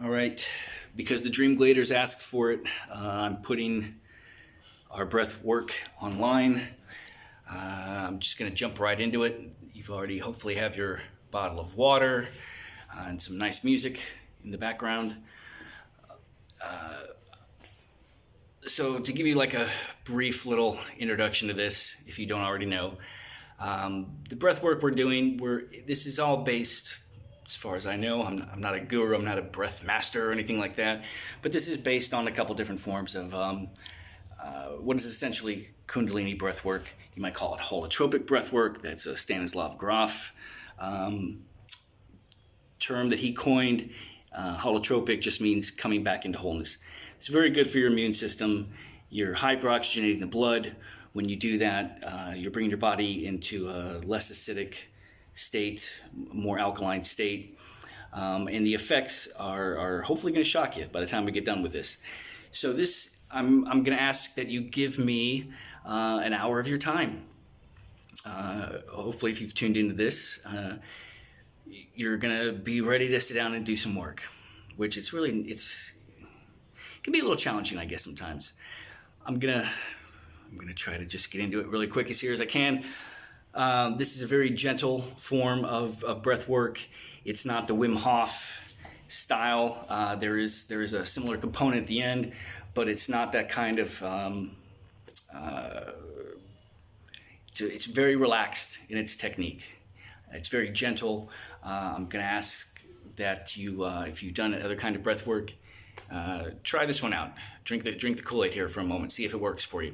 All right, because the DreamGladers asked for it, I'm putting our breath work online. I'm just going to jump right into it. You've already hopefully have your bottle of water and some nice music in the background. So to give you like a brief little introduction to this, if you don't already know, the breath work we're doing, this is all based, as far as I know, I'm not a guru, I'm not a breath master or anything like that, but this is based on a couple different forms of what is essentially kundalini breath work. You might call it holotropic breath work. That's a Stanislav Grof term that he coined. Holotropic just means coming back into wholeness. It's very good for your immune system. You're hyperoxygenating the blood. When you do that, you're bringing your body into a less acidic state, more alkaline state, and the effects are hopefully going to shock you by the time we get done with this. So I'm going to ask that you give me an hour of your time. Hopefully, if you've tuned into this, you're going to be ready to sit down and do some work, which it can be a little challenging, I guess, sometimes. I'm gonna try to just get into it really quick as I can. This is a very gentle form of breath work. It's not the Wim Hof style. There is a similar component at the end, but it's not that kind of. It's very relaxed in its technique. It's very gentle. I'm going to ask that you, if you've done other kind of breath work, try this one out. Drink the Kool-Aid here for a moment. See if it works for you.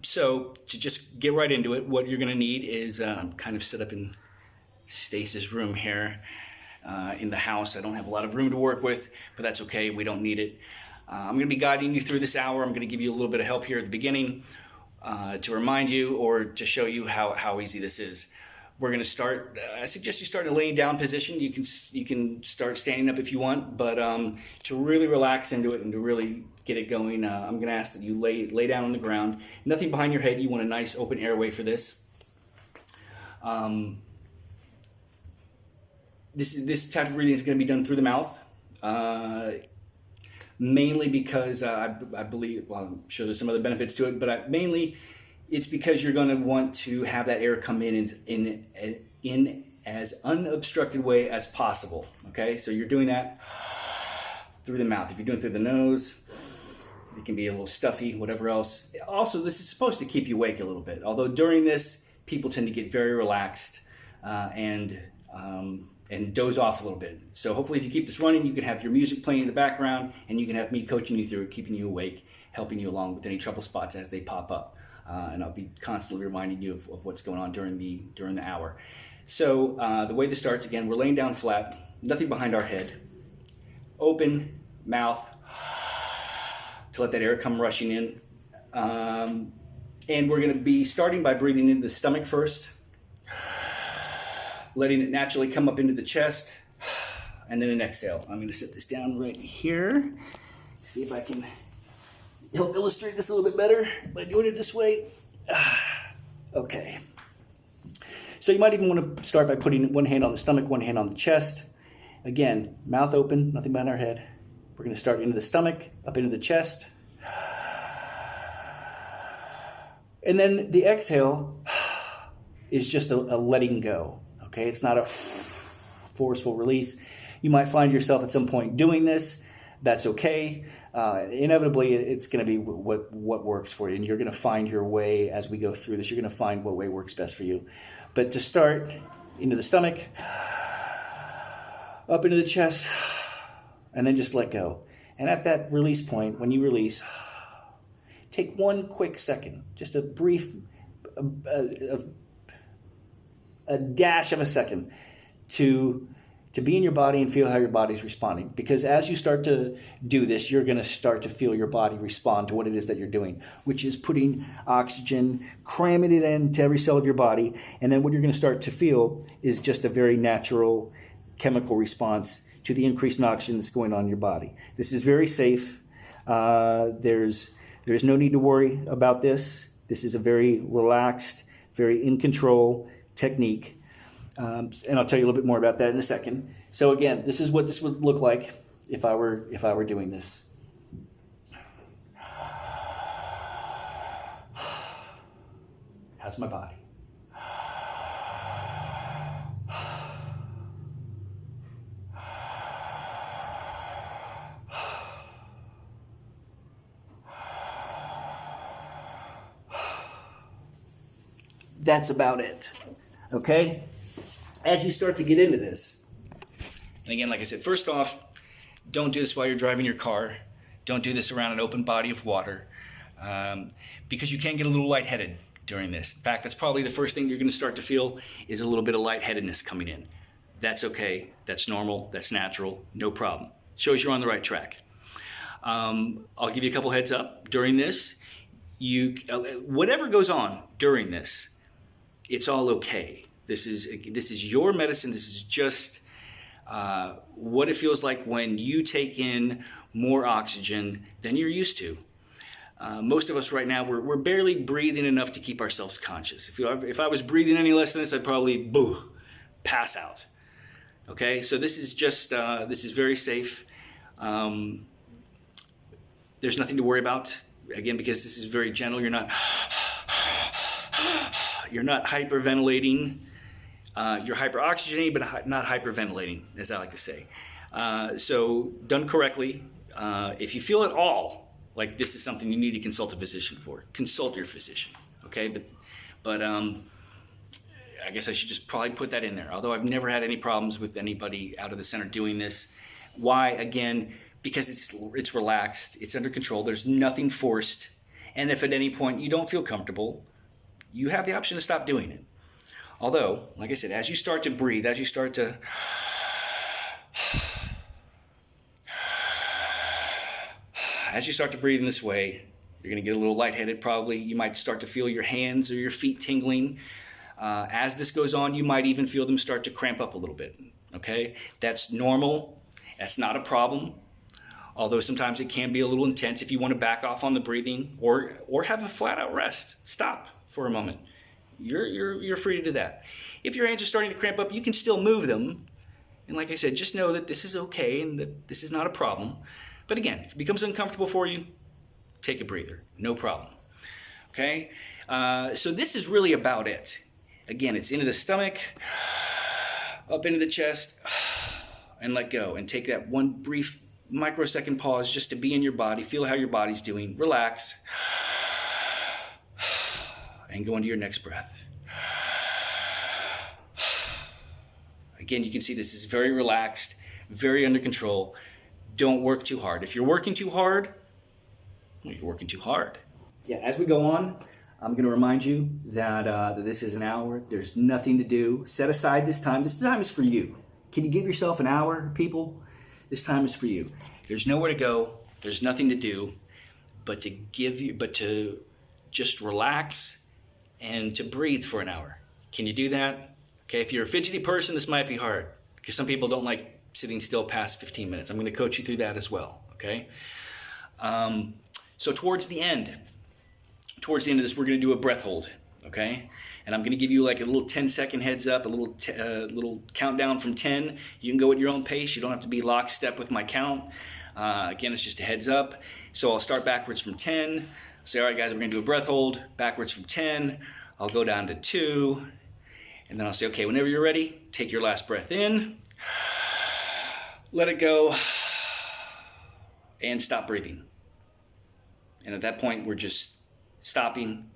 So to just get right into it, what you're going to need is I'm kind of set up in Stace's room here in the house. I don't have a lot of room to work with, but that's okay. We don't need it. I'm going to be guiding you through this hour. I'm going to give you a little bit of help here at the beginning to remind you or to show you how easy this is. We're going to start. I suggest you start in a laying down position. You can start standing up if you want, but to really relax into it and to really get it going, I'm going to ask that you lay down on the ground. Nothing behind your head. You want a nice open airway for this. This type of breathing is going to be done through the mouth, mainly because I believe. Well, I'm sure there's some other benefits to it, but mainly. It's because you're going to want to have that air come in as unobstructed way as possible. Okay, so you're doing that through the mouth. If you're doing it through the nose, it can be a little stuffy, whatever else. Also, this is supposed to keep you awake a little bit. Although during this, people tend to get very relaxed and doze off a little bit. So hopefully if you keep this running, you can have your music playing in the background and you can have me coaching you through it, keeping you awake, helping you along with any trouble spots as they pop up. And I'll be constantly reminding you of what's going on during the hour. So the way this starts, again, we're laying down flat, nothing behind our head, open mouth to let that air come rushing in. And we're going to be starting by breathing into the stomach first, letting it naturally come up into the chest, and then an exhale. I'm going to set this down right here, see if I can help illustrate this a little bit better by doing it this way. Okay. So you might even want to start by putting one hand on the stomach, one hand on the chest. Again, mouth open, nothing behind our head. We're going to start into the stomach, up into the chest. And then the exhale is just a letting go. Okay, it's not a forceful release. You might find yourself at some point doing this. That's okay. Inevitably, it's going to be what works for you, and you're going to find your way as we go through this. You're going to find what way works best for you. But to start, into the stomach, up into the chest, and then just let go. And at that release point, when you release, take one quick second, just a brief, a dash of a second to be in your body and feel how your body's responding. Because as you start to do this, you're going to start to feel your body respond to what it is that you're doing, which is putting oxygen, cramming it into every cell of your body. And then what you're going to start to feel is just a very natural chemical response to the increase in oxygen that's going on in your body. This is very safe. There's no need to worry about this. This is a very relaxed, very in control technique. And I'll tell you a little bit more about that in a second. So again, this is what this would look like. if I were doing this. How's my body? That's about it. Okay? As you start to get into this, and again, like I said, first off, don't do this while you're driving your car. Don't do this around an open body of water, because you can get a little lightheaded during this. In fact, that's probably the first thing you're going to start to feel is a little bit of lightheadedness coming in. That's okay. That's normal. That's natural. No problem. Shows you're on the right track. I'll give you a couple heads up. During this, whatever goes on during this, it's all okay. This is your medicine. This is just what it feels like when you take in more oxygen than you're used to. Most of us right now, we're barely breathing enough to keep ourselves conscious. If I was breathing any less than this, I'd probably pass out. Okay, so this is just this is very safe. There's nothing to worry about. Again, because this is very gentle. You're not hyperventilating. You're hyperoxygenating, but not hyperventilating, as I like to say. So done correctly. If you feel at all like this is something you need to consult a physician for, consult your physician. Okay, but I guess I should just probably put that in there. Although I've never had any problems with anybody out of the center doing this. Why? Again, because it's relaxed, it's under control. There's nothing forced, and if at any point you don't feel comfortable, you have the option to stop doing it. Although, like I said, as you start to breathe, as you start to breathe in this way, you're going to get a little lightheaded probably. You might start to feel your hands or your feet tingling. As this goes on, you might even feel them start to cramp up a little bit. Okay? That's normal. That's not a problem. Although sometimes it can be a little intense. If you want to back off on the breathing or have a flat out rest, stop for a moment. You're free to do that. If your hands are starting to cramp up, you can still move them. And like I said, just know that this is okay and that this is not a problem. But again, if it becomes uncomfortable for you, take a breather. No problem. Okay? So this is really about it. Again, it's into the stomach, up into the chest, and let go. And take that one brief microsecond pause just to be in your body. Feel how your body's doing. Relax. And go into your next breath. Again, you can see this is very relaxed, very under control. Don't work too hard. If you're working too hard, well, you're working too hard. Yeah, as we go on, I'm going to remind you that this is an hour. There's nothing to do. Set aside this time. This time is for you. Can you give yourself an hour, people? This time is for you. There's nowhere to go. There's nothing to do but to just relax and to breathe for an hour. Can you do that? Okay, if you're a fidgety person, this might be hard because some people don't like sitting still past 15 minutes. I'm going to coach you through that as well, okay? So towards the end of this, we're going to do a breath hold, okay? And I'm going to give you like a little 10-second heads up, a little countdown from 10. You can go at your own pace. You don't have to be lockstep with my count. Again, it's just a heads up. So I'll start backwards from 10. Say, all right, guys, we're going to do a breath hold. Backwards from 10. I'll go down to 2. And then I'll say, okay, whenever you're ready, take your last breath in. Let it go. And stop breathing. And at that point, we're just stopping,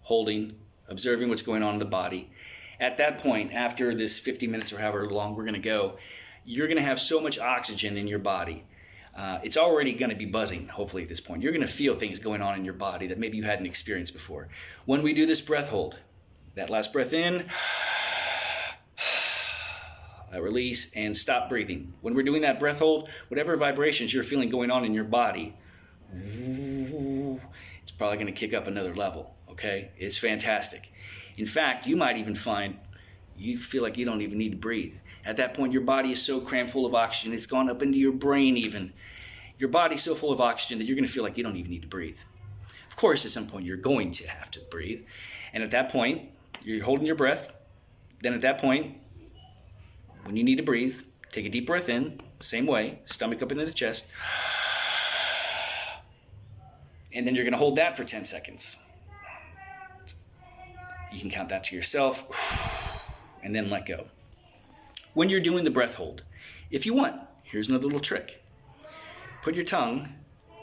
holding, observing what's going on in the body. At that point, after this 50 minutes or however long we're going to go, you're going to have so much oxygen in your body. It's already going to be buzzing, hopefully, at this point. You're going to feel things going on in your body that maybe you hadn't experienced before. When we do this breath hold, that last breath in, release, and stop breathing. When we're doing that breath hold, whatever vibrations you're feeling going on in your body, it's probably going to kick up another level, okay? It's fantastic. In fact, you might even find you feel like you don't even need to breathe. At that point, your body is so crammed full of oxygen, it's gone up into your brain even. Your body's so full of oxygen that you're going to feel like you don't even need to breathe. Of course, at some point, you're going to have to breathe. And at that point, you're holding your breath. Then at that point, when you need to breathe, Take a deep breath in, same way, stomach up into the chest. And then you're going to hold that for 10 seconds. You can count that to yourself, and then let go. When you're doing the breath hold, if you want, here's another little trick. Put your tongue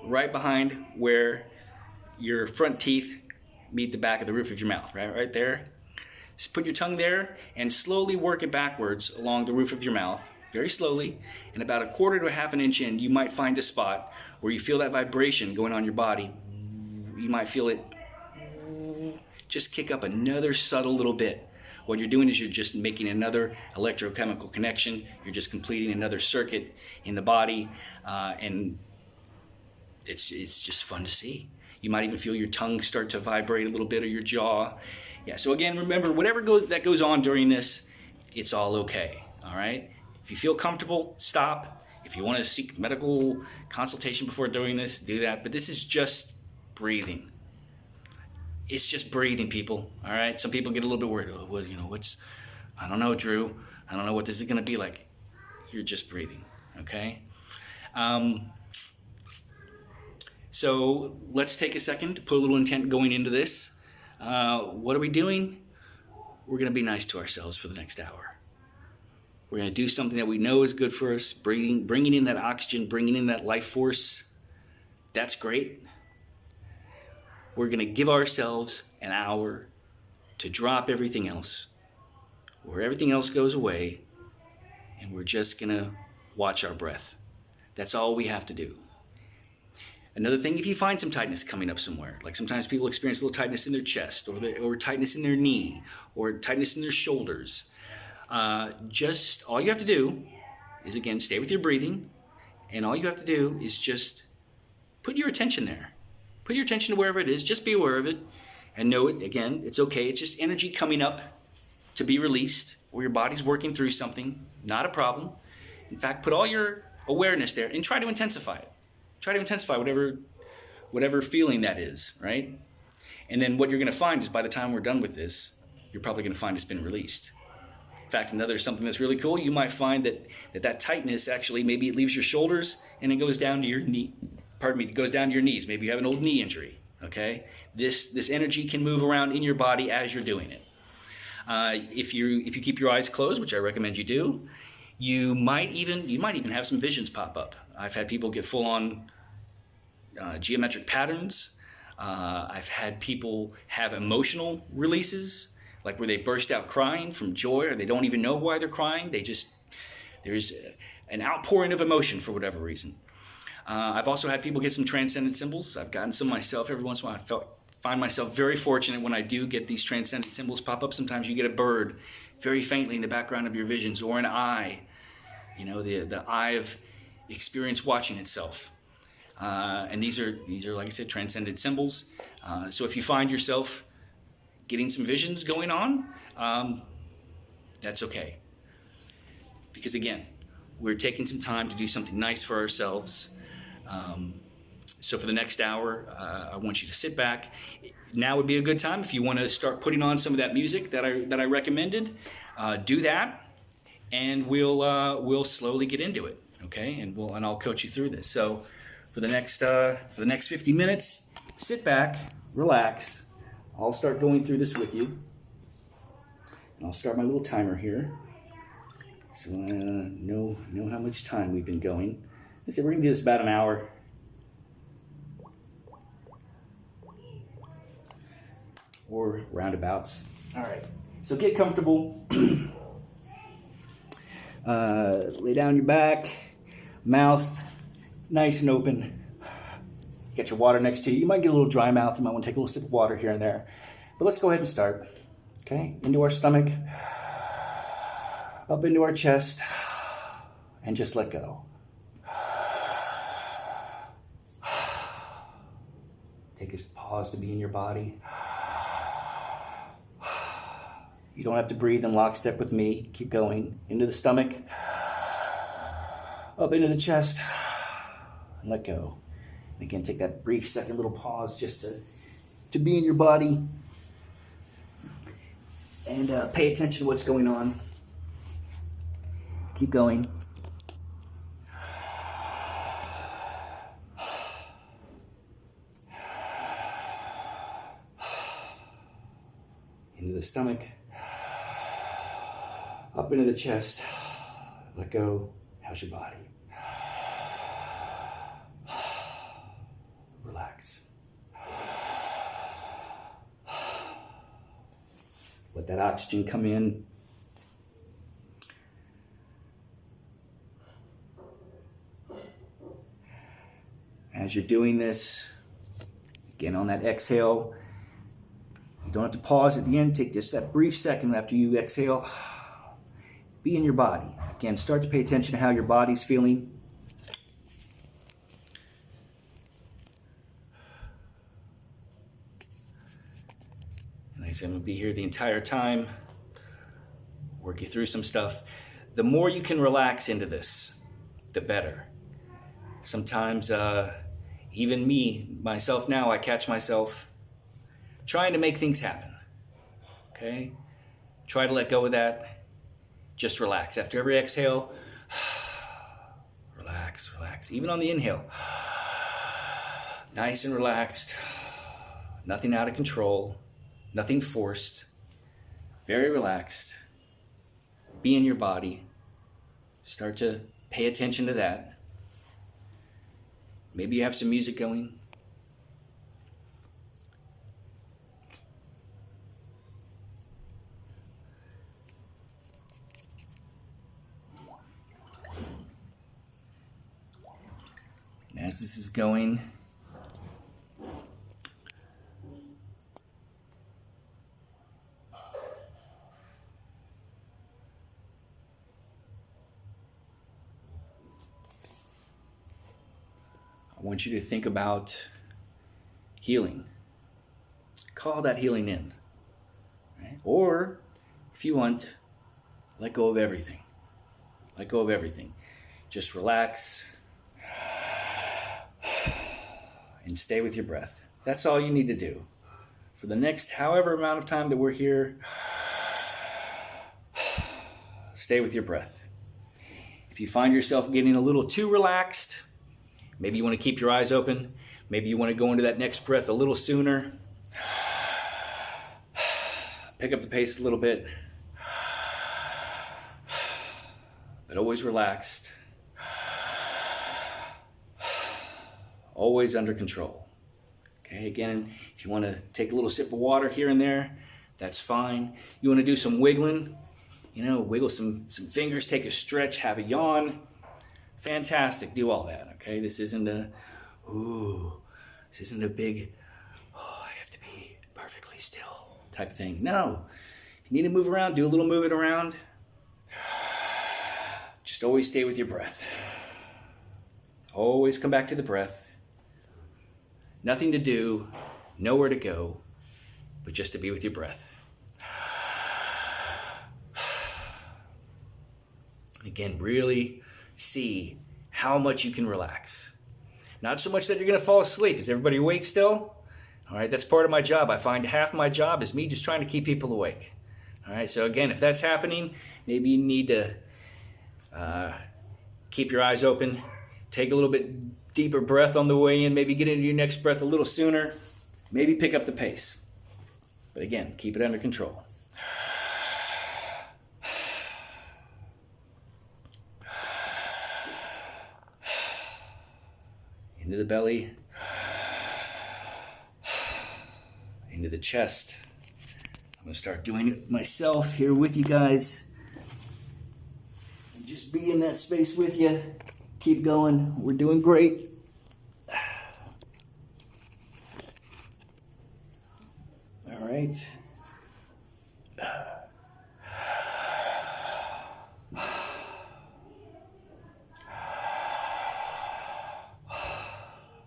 right behind where your front teeth meet the back of the roof of your mouth, right there. Just put your tongue there and slowly work it backwards along the roof of your mouth, very slowly. And about 1/4 to 1/2 inch in, you might find a spot where you feel that vibration going on your body. You might feel it just kick up another subtle little bit. What you're doing is you're just making another electrochemical connection. You're just completing another circuit in the body, and it's just fun to see. You might even feel your tongue start to vibrate a little bit, or your jaw. Yeah. So again, remember, whatever goes on during this, it's all okay. All right. If you feel comfortable, stop. If you want to seek medical consultation before doing this, do that. But this is just breathing. It's just breathing, people. All right. Some people get a little bit worried. Oh, well, I don't know, Drew. I don't know what this is going to be like. You're just breathing. Okay. So let's take a second to put a little intent going into this. What are we doing? We're going to be nice to ourselves for the next hour. We're going to do something that we know is good for us. Bringing in that oxygen, bringing in that life force. That's great. We're going to give ourselves an hour to drop everything else, where everything else goes away, and we're just going to watch our breath. That's all we have to do. Another thing, if you find some tightness coming up somewhere, like sometimes people experience a little tightness in their chest, or tightness in their knee, or tightness in their shoulders, just all you have to do is, again, stay with your breathing, and all you have to do is just put your attention there. Put your attention to wherever it is. Just be aware of it, and know it. Again, it's okay. It's just energy coming up to be released, or your body's working through something. Not a problem. In fact, put all your awareness there and try to intensify it. Try to intensify whatever feeling that is, right? And then what you're going to find is, by the time we're done with this, you're probably going to find it's been released. In fact, something that's really cool, you might find that tightness actually, maybe it leaves your shoulders and it goes down to your knee. It goes down to your knees. Maybe you have an old knee injury. Okay, this energy can move around in your body as you're doing it. If you keep your eyes closed, which I recommend you do, you might even have some visions pop up. I've had people get full-on geometric patterns. I've had people have emotional releases, like where they burst out crying from joy, or they don't even know why they're crying. There's an outpouring of emotion for whatever reason. I've also had people get some transcendent symbols. I've gotten some myself every once in a while. I find myself very fortunate when I do get these transcendent symbols pop up. Sometimes you get a bird very faintly in the background of your visions, or an eye, the eye of experience watching itself. And these are, like I said, transcendent symbols. So if you find yourself getting some visions going on, that's okay. Because again, we're taking some time to do something nice for ourselves. So for the next hour, I want you to sit back. Now would be a good time if you want to start putting on some of that music that I recommended. Do that, and we'll slowly get into it. Okay, and I'll coach you through this. So for the next 50 minutes, sit back, relax. I'll start going through this with you, and I'll start my little timer here, so I know how much time we've been going. Let's say we're gonna do this about an hour. Or roundabouts. All right, so get comfortable. Lay down your back, mouth nice and open. Get your water next to you. You might get a little dry mouth. You might want to take a little sip of water here and there. But let's go ahead and start. Okay, into our stomach, up into our chest, and just let go. Take a pause to be in your body. You don't have to breathe in lockstep with me. Keep going. Into the stomach, up into the chest, and let go. And again, take that brief second little pause just to be in your body and pay attention to what's going on. Keep going. the stomach, up into the chest. Let go. How's your body? Relax. Let that oxygen come in. As you're doing this, again on that exhale, you don't have to pause at the end. Take just that brief second after you exhale. Be in your body. Again, start to pay attention to how your body's feeling. And like I said, I'm going to be here the entire time, work you through some stuff. The more you can relax into this, the better. Sometimes, even myself now, I catch myself trying to make things happen. Okay? Try to let go of that. Just relax. After every exhale, relax, relax. Even on the inhale, nice and relaxed. Nothing out of control. Nothing forced. Very relaxed. Be in your body. Start to pay attention to that. Maybe you have some music going. As this is going, I want you to think about healing. Call that healing in. Right? Or, if you want, let go of everything. Let go of everything. Just relax. And stay with your breath. That's all you need to do. For the next however amount of time that we're here, stay with your breath. If you find yourself getting a little too relaxed, maybe you want to keep your eyes open. Maybe you want to go into that next breath a little sooner. Pick up the pace a little bit. But always relaxed. Always under control. Okay, again, if you want to take a little sip of water here and there, that's fine. You want to do some wiggling, wiggle some fingers, take a stretch, have a yawn. Fantastic, do all that, okay? This isn't a big, I have to be perfectly still type thing. No, if you need to move around, do a little moving around. Just always stay with your breath. Always come back to the breath. Nothing to do, nowhere to go, but just to be with your breath. Again, really see how much you can relax. Not so much that you're going to fall asleep. Is everybody awake still? All right, that's part of my job. I find half my job is me just trying to keep people awake. All right, so again, if that's happening, maybe you need to keep your eyes open, take a little bit deeper breath on the way in, maybe get into your next breath a little sooner, maybe pick up the pace. But again, keep it under control. Into the belly, into the chest. I'm going to start doing it myself here with you guys. And just be in that space with you. Keep going. We're doing great. All right.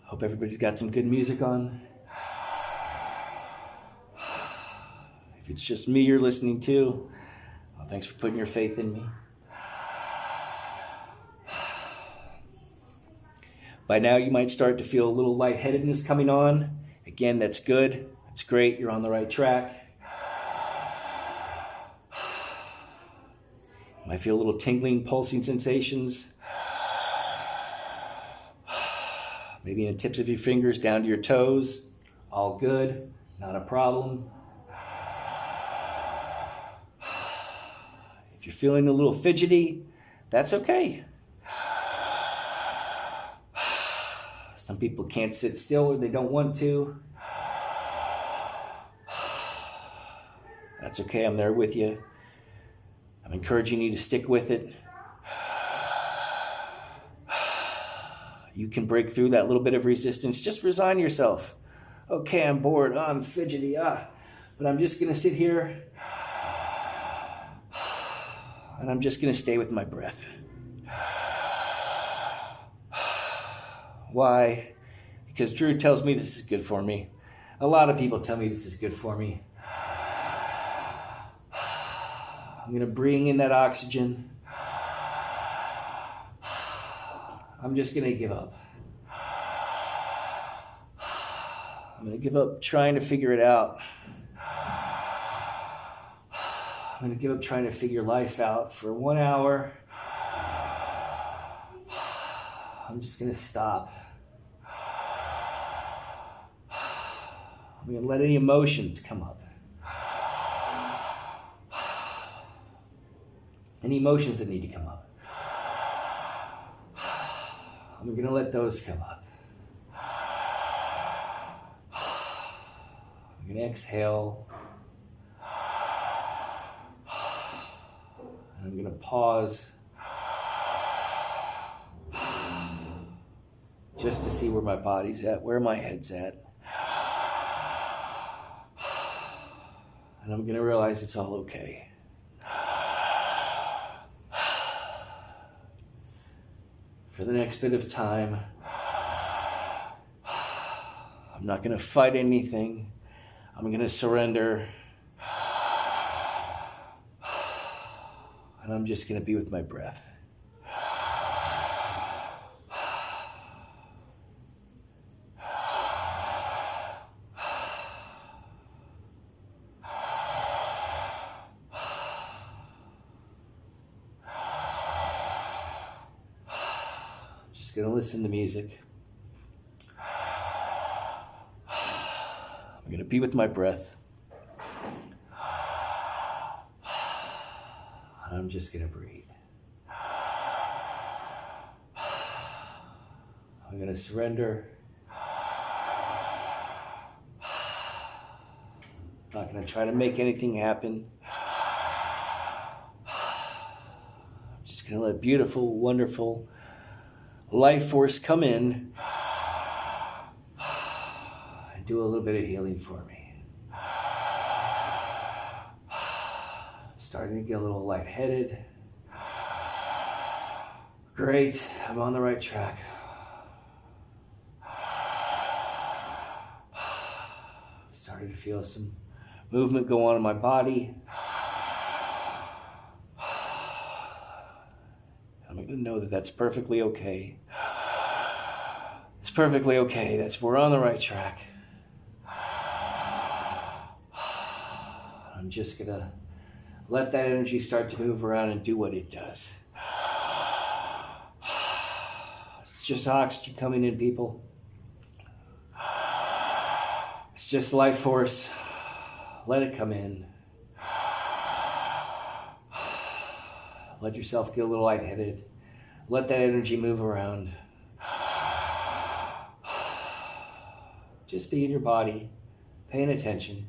Hope everybody's got some good music on. If it's just me you're listening to, well, thanks for putting your faith in me. By now you might start to feel a little lightheadedness coming on. Again, that's good. That's great. You're on the right track. You might feel a little tingling, pulsing sensations. Maybe in the tips of your fingers down to your toes. All good. Not a problem. you're feeling a little fidgety, that's okay. Some people can't sit still or they don't want to. That's okay, I'm there with you. I'm encouraging you to stick with it. You can break through that little bit of resistance. Just resign yourself. Okay, I'm bored. Oh, I'm fidgety. But I'm just going to sit here. And I'm just going to stay with my breath. Why? Because Drew tells me this is good for me. A lot of people tell me this is good for me. I'm going to bring in that oxygen. I'm just going to give up. I'm going to give up trying to figure it out. I'm going to give up trying to figure life out for 1 hour. I'm just going to stop. I'm going to let any emotions come up. Any emotions that need to come up. I'm going to let those come up. I'm going to exhale. And I'm going to pause. Just to see where my body's at, where my head's at. And I'm going to realize it's all okay. For the next bit of time, I'm not going to fight anything. I'm going to surrender. And I'm just going to be with my breath. Just going to listen to music. I'm going to be with my breath. I'm just going to breathe. I'm going to surrender. I'm not going to try to make anything happen. I'm just going to let beautiful, wonderful life force come in and do a little bit of healing for me. Starting to get a little lightheaded. Great, I'm on the right track. Starting to feel some movement go on in my body. I'm going to know that that's perfectly okay. It's perfectly okay. We're on the right track. I'm just going to let that energy start to move around and do what it does. It's just oxygen coming in, people. It's just life force. Let it come in. Let yourself get a little lightheaded. Let that energy move around. Just be in your body, paying attention.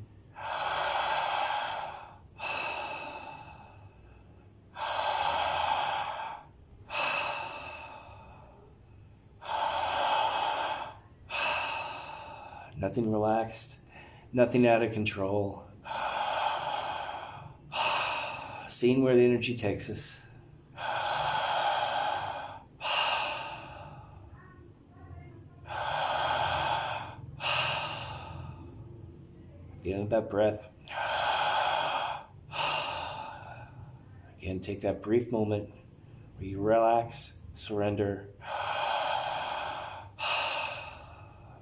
Nothing relaxed, nothing out of control. Seeing where the energy takes us. At the end of that breath, again, take that brief moment where you relax, surrender,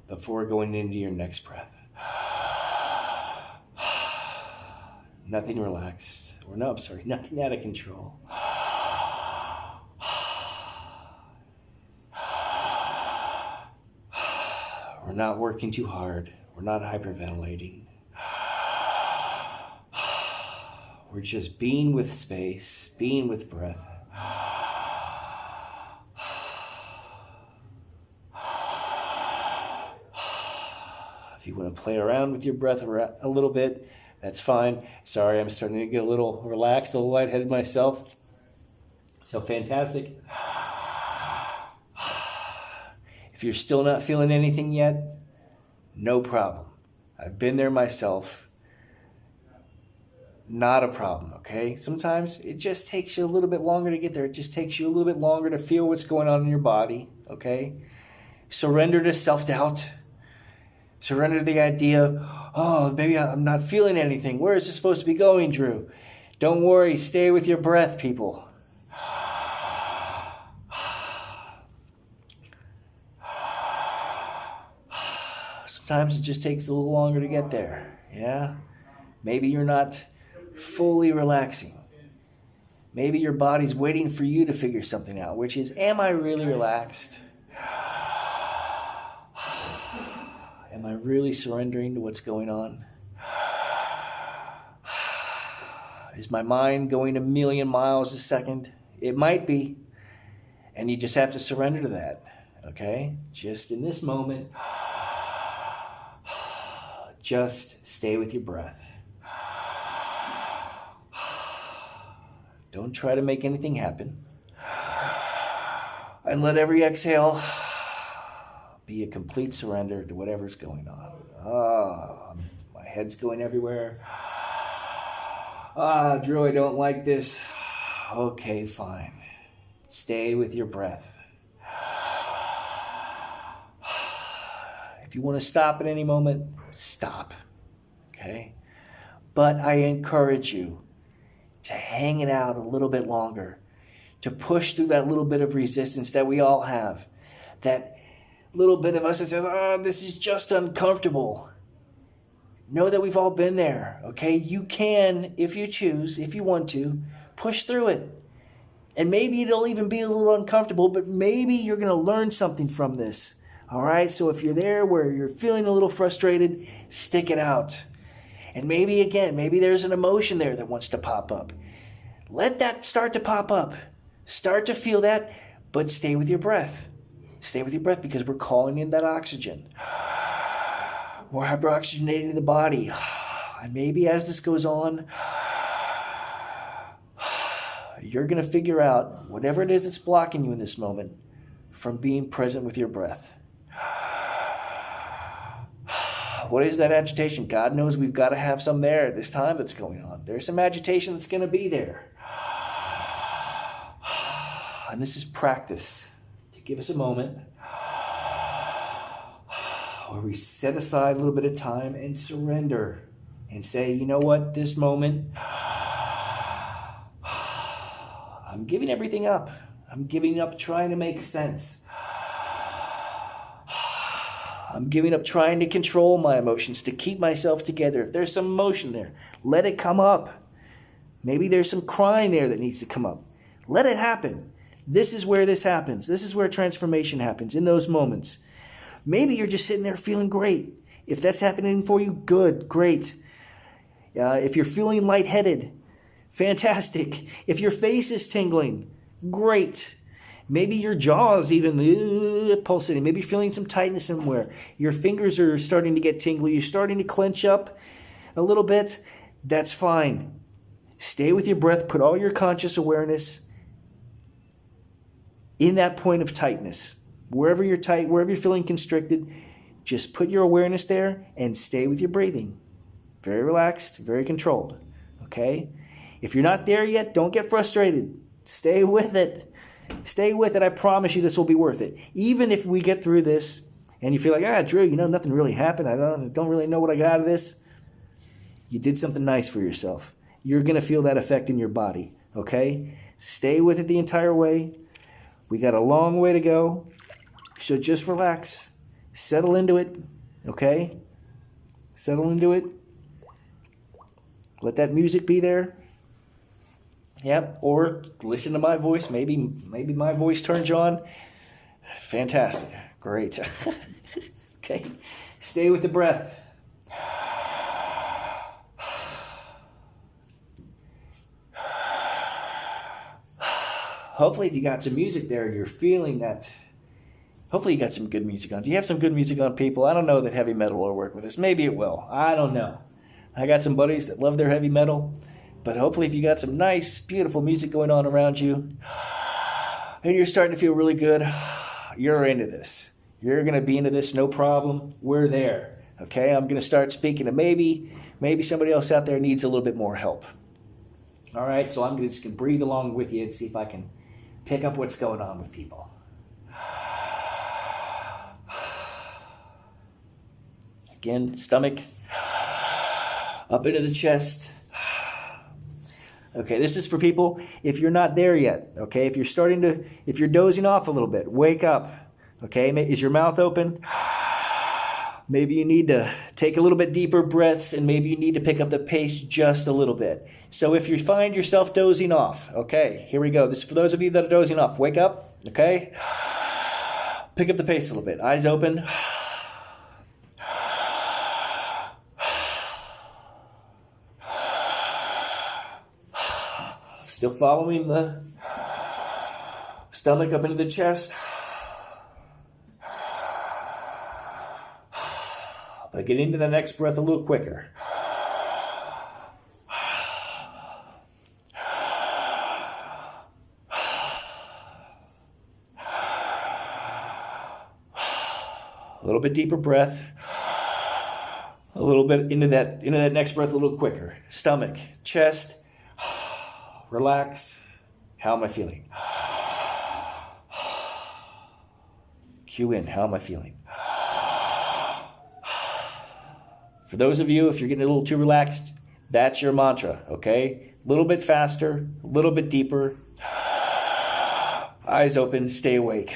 before going into your next breath. Nothing relaxed, nothing out of control. We're not working too hard. We're not hyperventilating. We're just being with space, being with breath. If you want to play around with your breath a little bit, that's fine. Sorry, I'm starting to get a little relaxed, a little lightheaded myself. So fantastic. If you're still not feeling anything yet, no problem. I've been there myself. Not a problem, okay? Sometimes it just takes you a little bit longer to get there. It just takes you a little bit longer to feel what's going on in your body, okay? Surrender to self-doubt. Surrender to the idea of, oh, maybe I'm not feeling anything. Where is this supposed to be going, Drew? Don't worry. Stay with your breath, people. Sometimes it just takes a little longer to get there, yeah? Maybe you're not fully relaxing. Maybe your body's waiting for you to figure something out, which is, am I really relaxed? Am I really surrendering to what's going on? Is my mind going a million miles a second? It might be. And you just have to surrender to that, okay? Just in this moment, just stay with your breath. Don't try to make anything happen. And let every exhale be a complete surrender to whatever's going on. My head's going everywhere. Drew, I don't like this. Okay, fine. Stay with your breath. If you want to stop at any moment, stop. Okay? But I encourage you to hang it out a little bit longer, to push through that little bit of resistance that we all have, that little bit of us that says, this is just uncomfortable. Know that we've all been there, okay? You can, if you choose, if you want to, push through it. And maybe it'll even be a little uncomfortable, but maybe you're going to learn something from this, all right? So if you're there where you're feeling a little frustrated, stick it out. And maybe, again, maybe there's an emotion there that wants to pop up. Let that start to pop up. Start to feel that, but stay with your breath. Stay with your breath because we're calling in that oxygen. We're hyperoxygenating the body. And maybe as this goes on, you're going to figure out whatever it is that's blocking you in this moment from being present with your breath. What is that agitation? God knows we've got to have some there at this time that's going on. There's some agitation that's going to be there. And this is practice to give us a moment where we set aside a little bit of time and surrender and say, you know what, this moment, I'm giving everything up. I'm giving up trying to make sense. I'm giving up trying to control my emotions, to keep myself together. If there's some emotion there, let it come up. Maybe there's some crying there that needs to come up. Let it happen. This is where this happens. This is where transformation happens, in those moments. Maybe you're just sitting there feeling great. If that's happening for you, good, great. If you're feeling lightheaded, fantastic. If your face is tingling, great. Maybe your jaw is even pulsating. Maybe you're feeling some tightness somewhere. Your fingers are starting to get tingly. You're starting to clench up a little bit. That's fine. Stay with your breath. Put all your conscious awareness in that point of tightness. Wherever you're tight, wherever you're feeling constricted, just put your awareness there and stay with your breathing. Very relaxed, very controlled. Okay? If you're not there yet, don't get frustrated. Stay with it. Stay with it. I promise you this will be worth it. Even if we get through this and you feel like, Drew, nothing really happened. I don't really know what I got out of this. You did something nice for yourself. You're going to feel that effect in your body. Okay? Stay with it the entire way. We got a long way to go. So just relax. Settle into it. Okay? Settle into it. Let that music be there. Yep, or listen to my voice. Maybe my voice turns you on. Fantastic. Great. Okay. Stay with the breath. Hopefully if you got some music there, you're feeling that. Hopefully you got some good music on. Do you have some good music on, people? I don't know that heavy metal will work with this. Maybe it will. I don't know. I got some buddies that love their heavy metal. But hopefully if you got some nice, beautiful music going on around you, and you're starting to feel really good, you're into this. You're going to be into this, no problem. We're there. Okay? I'm going to start speaking to maybe somebody else out there needs a little bit more help. All right? So I'm just going to breathe along with you and see if I can pick up what's going on with people. Again, stomach, up into the chest. Okay, this is for people, if you're not there yet, okay? If you're dozing off a little bit, wake up, okay? Is your mouth open? Maybe you need to take a little bit deeper breaths, and maybe you need to pick up the pace just a little bit. So if you find yourself dozing off, okay, here we go. This is for those of you that are dozing off. Wake up, okay? Pick up the pace a little bit. Eyes open. Still following the stomach up into the chest. But get into the next breath a little quicker. A little bit deeper breath. A little bit into that next breath a little quicker. Stomach, chest. Relax. How am I feeling? Cue in. How am I feeling? For those of you, if you're getting a little too relaxed, that's your mantra, okay? A little bit faster, a little bit deeper. Eyes open, stay awake.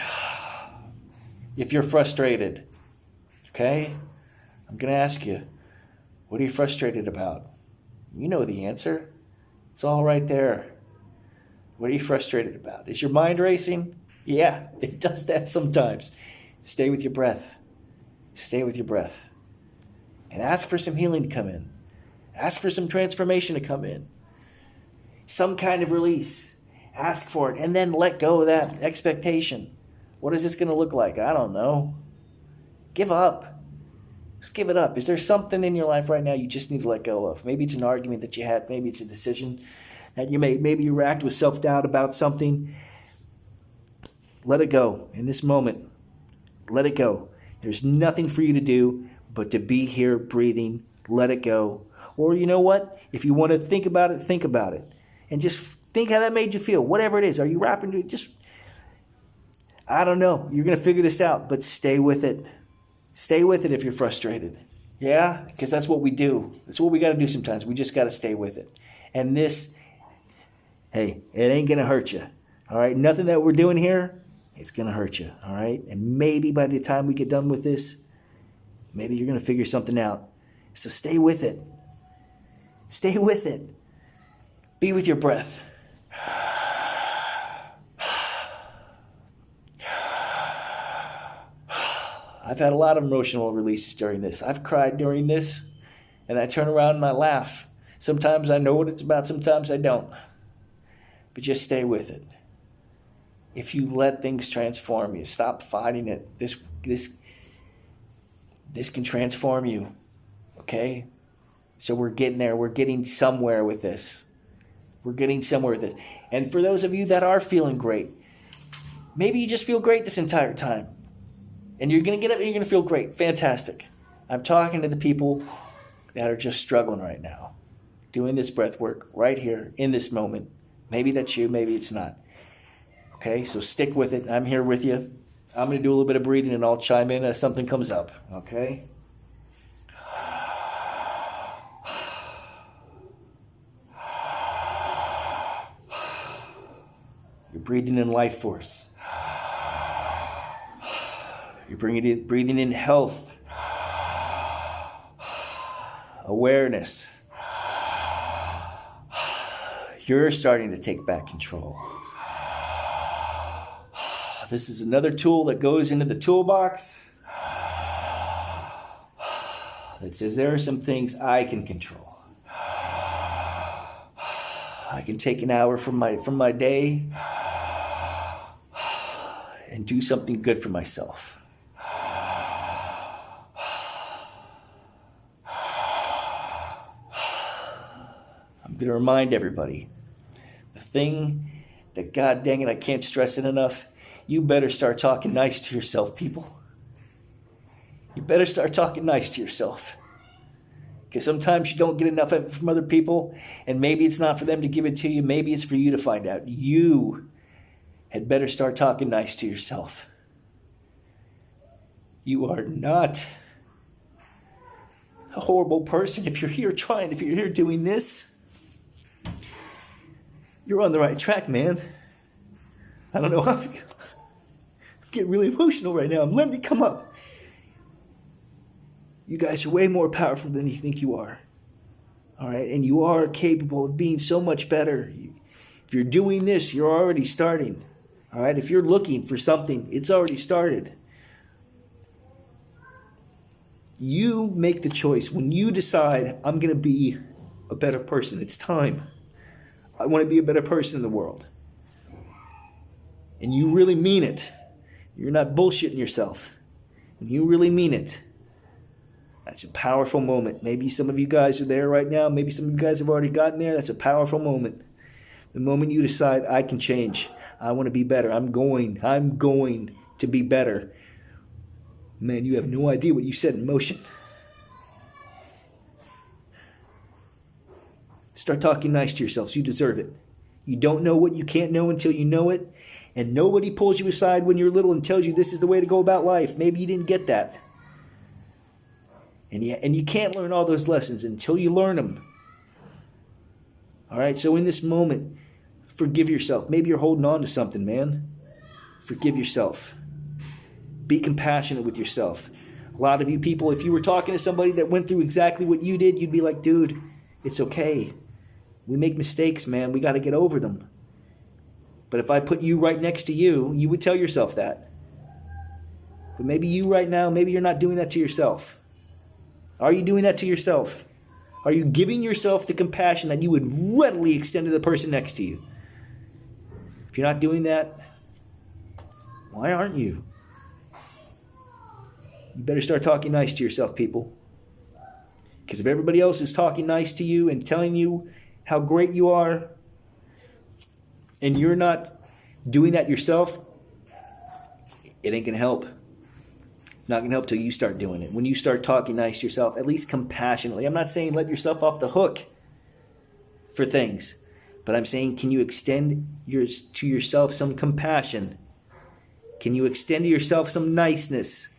If you're frustrated, okay? I'm going to ask you, what are you frustrated about? You know the answer. It's all right there. What are you frustrated about? Is your mind racing? Yeah, it does that sometimes. Stay with your breath. Stay with your breath. And ask for some healing to come in. Ask for some transformation to come in. Some kind of release. Ask for it. And then let go of that expectation. What is this going to look like? I don't know. Give up. Just give it up. Is there something in your life right now you just need to let go of? Maybe it's an argument that you had. Maybe it's a decision that you made. Maybe you react with self-doubt about something. Let it go. In this moment, let it go. There's nothing for you to do but to be here breathing. Let it go. Or you know what? If you want to think about it, think about it. And just think how that made you feel. Whatever it is. Are you rapping? I don't know. You're going to figure this out, but stay with it. Stay with it if you're frustrated. Yeah? Because that's what we do. That's what we got to do sometimes. We just got to stay with it. And this, hey, it ain't going to hurt you. All right? Nothing that we're doing here is going to hurt you. All right? And maybe by the time we get done with this, maybe you're going to figure something out. So stay with it. Stay with it. Be with your breath. I've had a lot of emotional releases during this. I've cried during this, and I turn around and I laugh. Sometimes I know what it's about, sometimes I don't. But just stay with it. If you let things transform you, stop fighting it. This can transform you, okay? So we're getting there. We're getting somewhere with this. We're getting somewhere with this. And for those of you that are feeling great, maybe you just feel great this entire time. And you're going to get up and you're going to feel great. Fantastic. I'm talking to the people that are just struggling right now. Doing this breath work right here in this moment. Maybe that's you. Maybe it's not. Okay, so stick with it. I'm here with you. I'm going to do a little bit of breathing and I'll chime in as something comes up. Okay? You're breathing in life force. You're breathing in health, awareness. You're starting to take back control. This is another tool that goes into the toolbox that says there are some things I can control. I can take an hour from my day. and do something good for myself. I'm going to remind everybody, the thing that, God dang it, I can't stress it enough, you better start talking nice to yourself, people. You better start talking nice to yourself. Because sometimes you don't get enough of it from other people, and maybe it's not for them to give it to you. Maybe it's for you to find out. You had better start talking nice to yourself. You are not a horrible person. If you're here doing this, you're on the right track, man. I don't know how. I'm getting really emotional right now. I'm letting it come up. You guys are way more powerful than you think you are. All right? And you are capable of being so much better. If you're doing this, you're already starting. All right? If you're looking for something, it's already started. You make the choice. When you decide, I'm going to be a better person, it's time. I want to be a better person in the world. And you really mean it. You're not bullshitting yourself. And you really mean it. That's a powerful moment. Maybe some of you guys are there right now. Maybe some of you guys have already gotten there. That's a powerful moment. The moment you decide, I can change. I want to be better. I'm going to be better. Man, you have no idea what you set in motion. Start talking nice to yourselves. You deserve it. You don't know what you can't know until you know it. And nobody pulls you aside when you're little and tells you this is the way to go about life. Maybe you didn't get that. And you can't learn all those lessons until you learn them. All right, so in this moment, forgive yourself. Maybe you're holding on to something, man. Forgive yourself. Be compassionate with yourself. A lot of you people, if you were talking to somebody that went through exactly what you did, you'd be like, dude, it's okay. We make mistakes, man. We got to get over them. But if I put you right next to you, you would tell yourself that. But maybe you right now, maybe you're not doing that to yourself. Are you doing that to yourself? Are you giving yourself the compassion that you would readily extend to the person next to you? If you're not doing that, why aren't you? You better start talking nice to yourself, people. Because if everybody else is talking nice to you and telling you how great you are, and you're not doing that yourself, it ain't going to help. It's not going to help till you start doing it. When you start talking nice to yourself, at least compassionately. I'm not saying let yourself off the hook for things. But I'm saying, can you extend to yourself some compassion? Can you extend to yourself some niceness?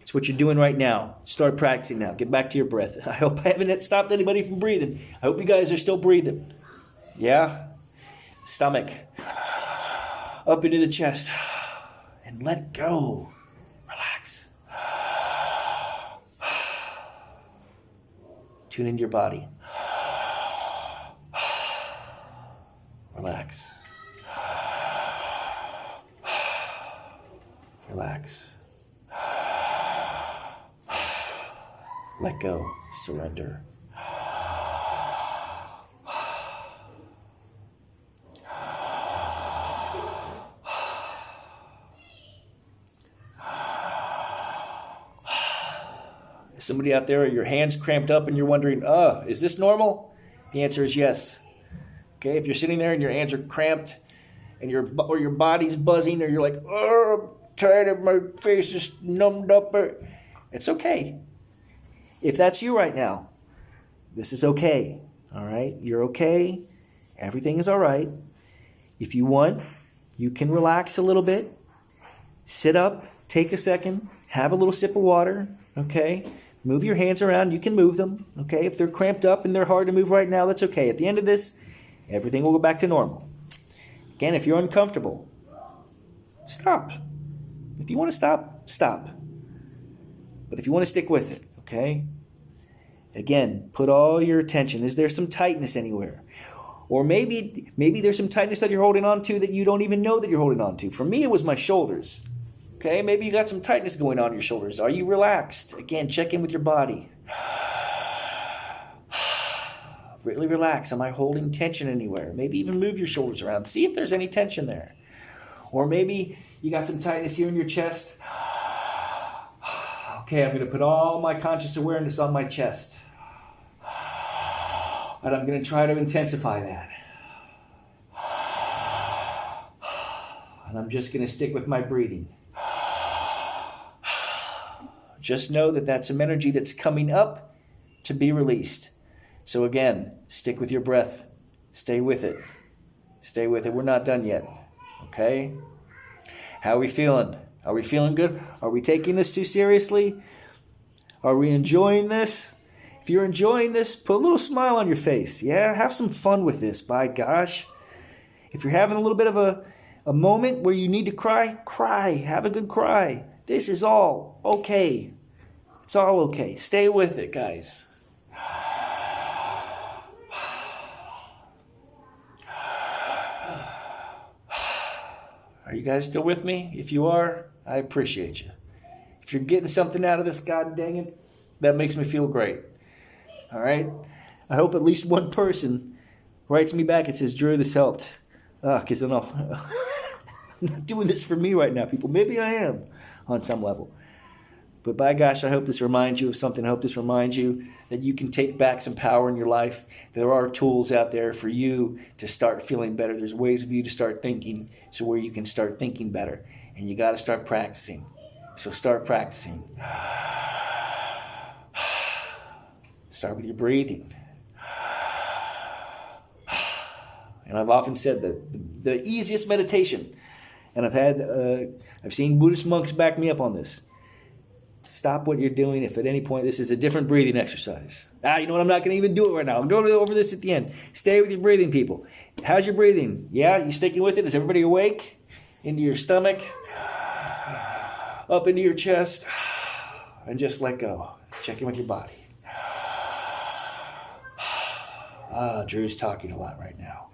It's what you're doing right now. Start practicing now. Get back to your breath. I hope I haven't stopped anybody from breathing. I hope you guys are still breathing. Yeah? Stomach. Up into the chest. And let go. Relax. Tune into your body. Relax. Relax. Let go. Surrender. Somebody out there, your hands cramped up and you're wondering, is this normal? The answer is yes. Okay, if you're sitting there and your hands are cramped and your body's buzzing, or you're like, I'm tired of my face is numbed up, it's okay. If that's you right now, this is okay. All right, you're okay. Everything is all right. If you want, you can relax a little bit. Sit up, take a second, have a little sip of water, okay? Move your hands around. You can move them, okay? If they're cramped up and they're hard to move right now, that's okay. At the end of this, everything will go back to normal. Again, if you're uncomfortable, stop. If you want to stop, stop. But if you want to stick with it, okay? Again, put all your attention. Is there some tightness anywhere? Or maybe there's some tightness that you're holding on to that you don't even know that you're holding on to. For me, it was my shoulders. Okay, maybe you got some tightness going on in your shoulders. Are you relaxed? Again, check in with your body. Really relax. Am I holding tension anywhere? Maybe even move your shoulders around. See if there's any tension there. Or maybe You got some tightness here in your chest. Okay, I'm going to put all my conscious awareness on my chest. And I'm going to try to intensify that. And I'm just going to stick with my breathing. Just know that that's some energy that's coming up to be released. So again, stick with your breath. Stay with it. Stay with it. We're not done yet. Okay? How are we feeling? Are we feeling good? Are we taking this too seriously? Are we enjoying this? If you're enjoying this, put a little smile on your face. Yeah, have some fun with this, by gosh. If you're having a little bit of a moment where you need to cry, cry. Have a good cry. This is all okay. It's all okay. Stay with it, guys. Are you guys still with me? If you are, I appreciate you. If you're getting something out of this, god dang it, that makes me feel great. All right? I hope at least one person writes me back and says, Drew, this helped. Because I'm not doing this for me right now, people. Maybe I am on some level. But by gosh, I hope this reminds you of something. I hope this reminds you that you can take back some power in your life. There are tools out there for you to start feeling better. There's ways of you to start thinking so where you can start thinking better. And you got to start practicing. So start practicing. Start with your breathing. And I've often said that the easiest meditation, and I've seen Buddhist monks back me up on this. Stop what you're doing if at any point this is a different breathing exercise. You know what? I'm not going to even do it right now. I'm going over this at the end. Stay with your breathing, people. How's your breathing? Yeah, you sticking with it? Is everybody awake? Into your stomach, up into your chest, and just let go. Check in with your body. Drew's talking a lot right now.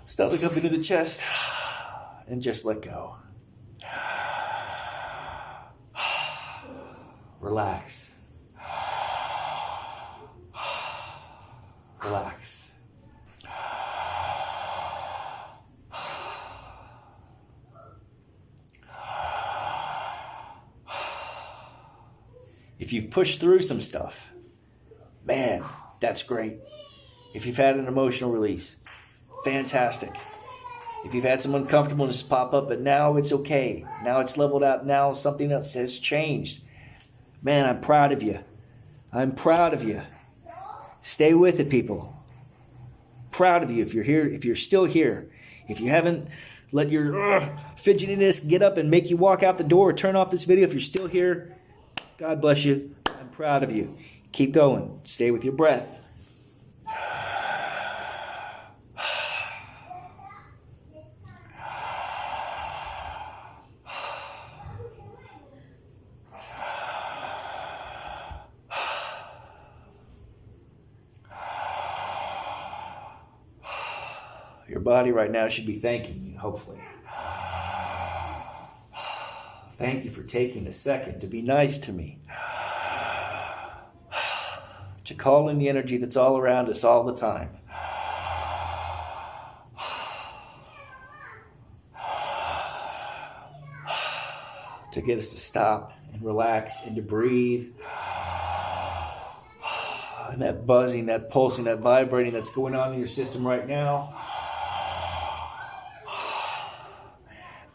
Stomach up into the chest, and just let go. Relax. Relax. If you've pushed through some stuff, man, that's great. If you've had an emotional release, fantastic. If you've had some uncomfortableness pop up, but now it's okay. Now it's leveled out. Now something else has changed. Man, I'm proud of you. I'm proud of you. Stay with it, people. Proud of you if you're here, if you're still here. If you haven't let your fidgetiness get up and make you walk out the door or turn off this video, if you're still here, God bless you. I'm proud of you. Keep going. Stay with your breath. Your body right now should be thanking you, hopefully. Thank you for taking a second to be nice to me. To call in the energy that's all around us all the time. To get us to stop and relax and to breathe. And that buzzing, that pulsing, that vibrating that's going on in your system right now.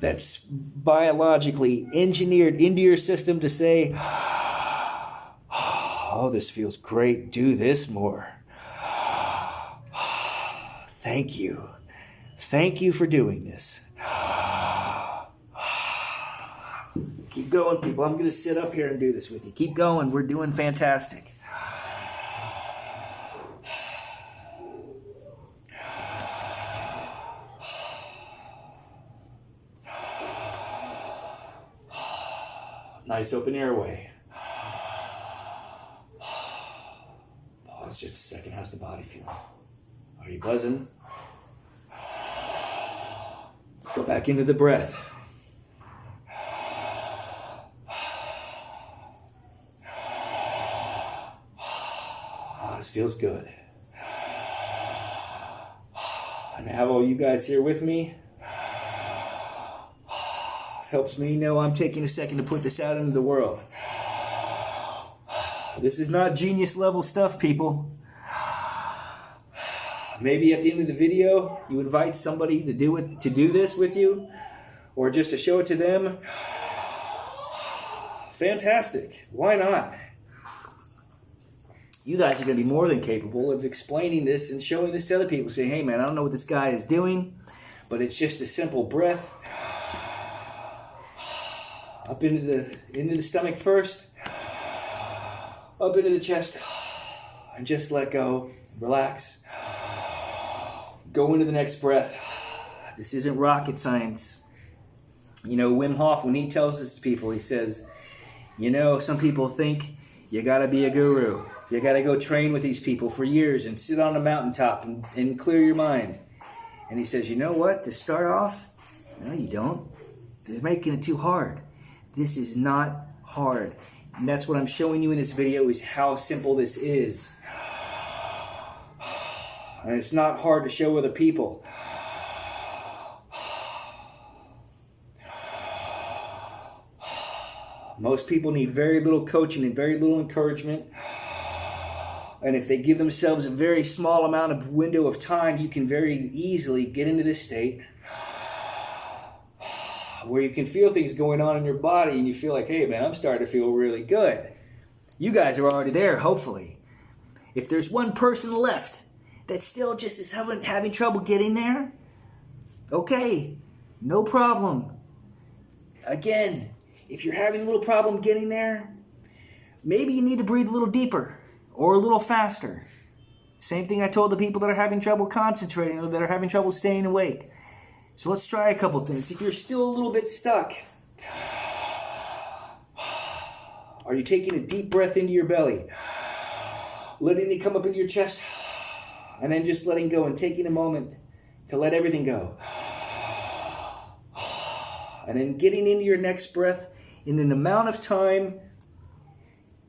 That's biologically engineered into your system to say, oh, this feels great. Do this more. Thank you. Thank you for doing this. Keep going, people. I'm going to sit up here and do this with you. Keep going. We're doing fantastic. Nice open airway. Pause just a second. How's the body feel? Are you buzzing? Go back into the breath. This feels good. And I have all you guys here with me. Helps me know I'm taking a second to put this out into the world. This is not genius level stuff, people. Maybe at the end of the video, you invite somebody to do this with you, or just to show it to them. Fantastic. Why not? You guys are going to be more than capable of explaining this and showing this to other people. Saying, hey man, I don't know what this guy is doing, but it's just a simple breath. Up into the stomach first. Up into the chest. And just let go. Relax. Go into the next breath. This isn't rocket science. You know, Wim Hof, when he tells this to people, he says, you know, some people think you got to be a guru. You got to go train with these people for years and sit on a mountaintop and clear your mind. And he says, you know what? To start off, no, you don't. They're making it too hard. This is not hard. And that's what I'm showing you in this video, is how simple this is. And it's not hard to show other people. Most people need very little coaching and very little encouragement. And if they give themselves a very small amount of window of time, you can very easily get into this state where you can feel things going on in your body and you feel like, hey man, I'm starting to feel really good. You guys are already there, hopefully. If there's one person left that still just is having trouble getting there, okay, no problem. Again, if you're having a little problem getting there, maybe you need to breathe a little deeper or a little faster. Same thing I told the people that are having trouble concentrating or that are having trouble staying awake. So let's try a couple things. If you're still a little bit stuck, are you taking a deep breath into your belly, letting it come up into your chest, and then just letting go and taking a moment to let everything go? And then getting into your next breath in an amount of time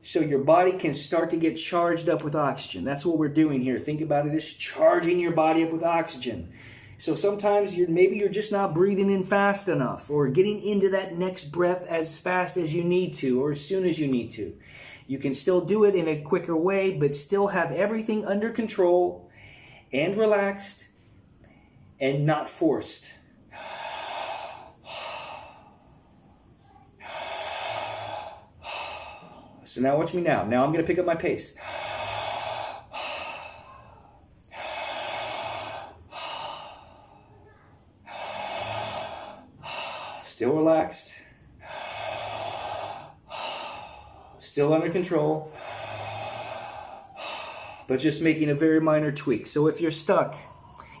so your body can start to get charged up with oxygen. That's what we're doing here. Think about it as charging your body up with oxygen. So sometimes maybe you're just not breathing in fast enough, or getting into that next breath as fast as you need to, or as soon as you need to. You can still do it in a quicker way, but still have everything under control and relaxed and not forced. So now watch me now. Now I'm going to pick up my pace. Still relaxed. Still under control. But just making a very minor tweak. So if you're stuck,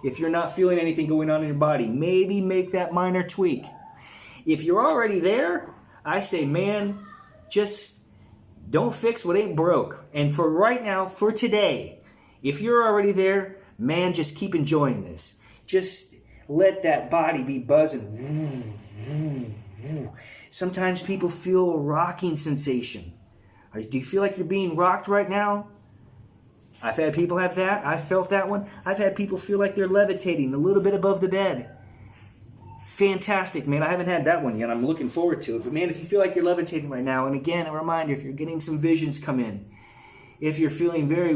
if you're not feeling anything going on in your body, maybe make that minor tweak. If you're already there, I say, man, just don't fix what ain't broke. And for right now, for today, if you're already there, man, just keep enjoying this. Just let that body be buzzing. Sometimes people feel a rocking sensation. Do you feel like you're being rocked right now? I've had people have that. I felt that one. I've had people feel like they're levitating a little bit above the bed. Fantastic, man. I haven't had that one yet. I'm looking forward to it. But man, if you feel like you're levitating right now, and again, a reminder, if you're getting some visions come in, if you're feeling very,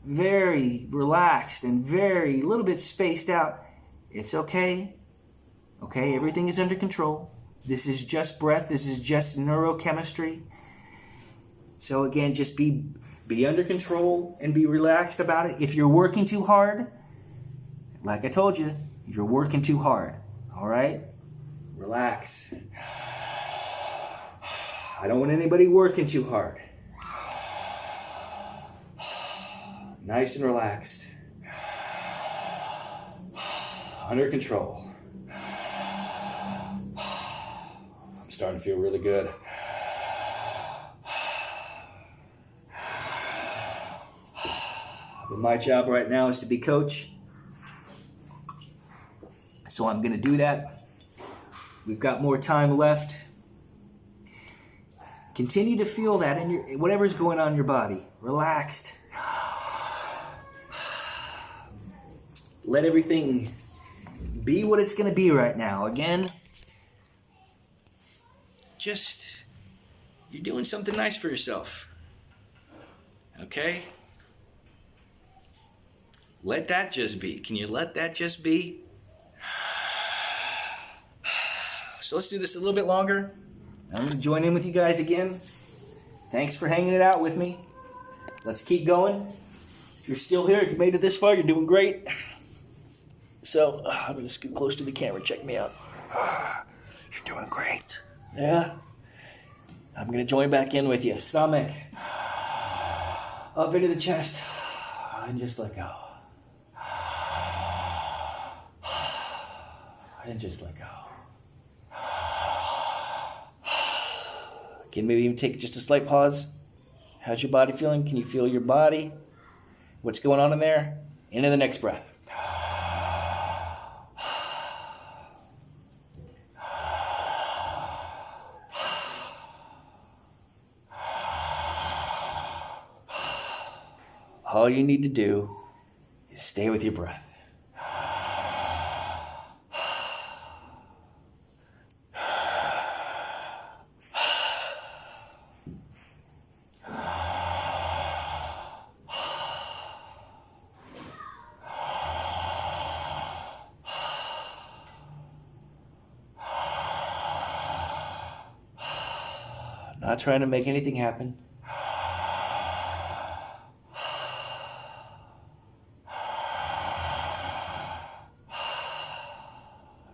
very relaxed and very, a little bit spaced out, it's okay. Okay, everything is under control. This is just breath. This is just neurochemistry. So again, just be under control and be relaxed about it. If you're working too hard, like I told you, you're working too hard. All right? Relax. I don't want anybody working too hard. Nice and relaxed. Under control. I'm starting to feel really good. But my job right now is to be coach. So I'm going to do that. We've got more time left. Continue to feel that in your whatever's going on in your body. Relaxed. Let everything be what it's going to be right now. Again, you're doing something nice for yourself. Okay? Let that just be. Can you let that just be? So let's do this a little bit longer. I'm going to join in with you guys again. Thanks for hanging it out with me. Let's keep going. If you're still here, if you made it this far, you're doing great. So I'm going to scoot close to the camera. Check me out. You're doing great. Yeah. I'm going to join back in with you. Stomach. Up into the chest. And just let go. And just let go. Can maybe even take just a slight pause. How's your body feeling? Can you feel your body? What's going on in there? Into the next breath. All you need to do is stay with your breath. Not trying to make anything happen.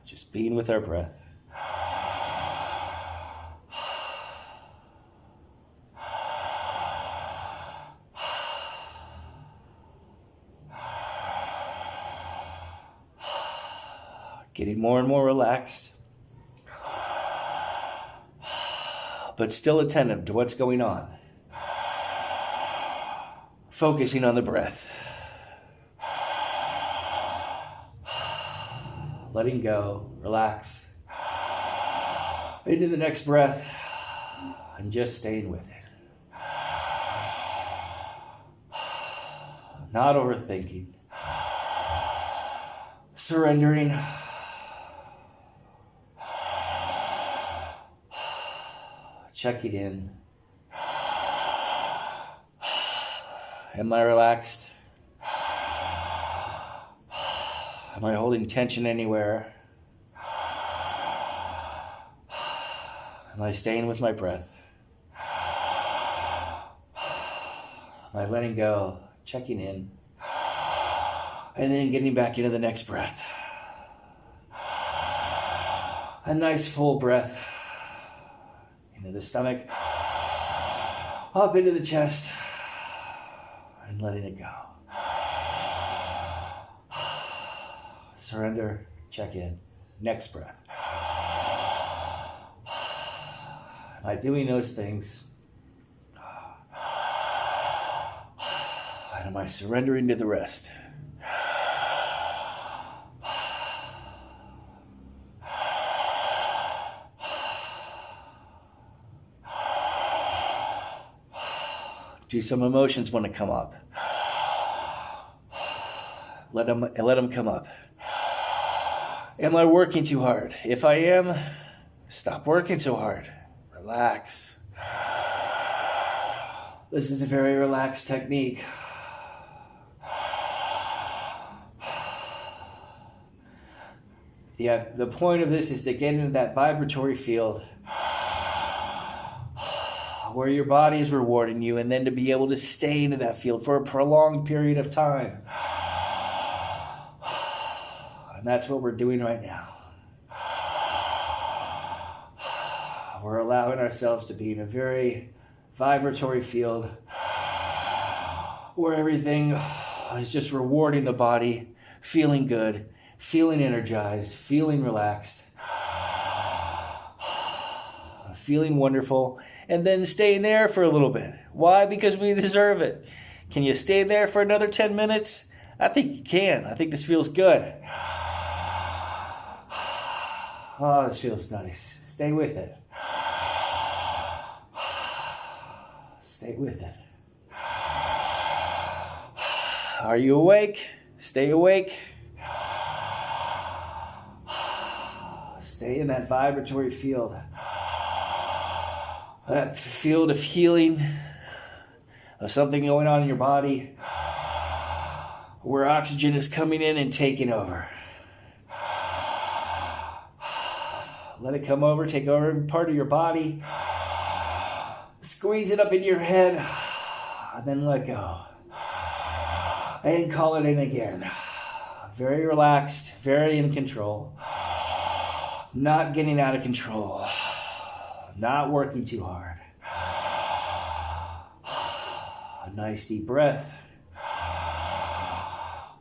Just being with our breath. Getting more and more relaxed. But still attentive to what's going on. Focusing on the breath. Letting go, relax. Into the next breath, and just staying with it. Not overthinking. Surrendering. Checking in. Am I relaxed? Am I holding tension anywhere? Am I staying with my breath? Am I letting go? Checking in. And then getting back into the next breath. A nice full breath. Into the stomach, up into the chest, and letting it go. Surrender, check in. Next breath. Am I doing those things? And am I surrendering to the rest? Do some emotions want to come up? Let them come up. Am I working too hard? If I am, stop working so hard. Relax. This is a very relaxed technique. The point of this is to get into that vibratory field where your body is rewarding you, and then to be able to stay into that field for a prolonged period of time. And that's what we're doing right now. We're allowing ourselves to be in a very vibratory field where everything is just rewarding the body, feeling good, feeling energized, feeling relaxed, feeling wonderful, and then staying there for a little bit. Why? Because we deserve it. Can you stay there for another 10 minutes? I think you can. I think this feels good. Oh, this feels nice. Stay with it. Stay with it. Are you awake? Stay awake. Stay in that vibratory field. that field of healing, of something going on in your body, where oxygen is coming in and taking over. Let it come over, take over every part of your body. Squeeze it up in your head, and then let go. And call it in again. Very relaxed, very in control. Not getting out of control. Not working too hard. A nice deep breath.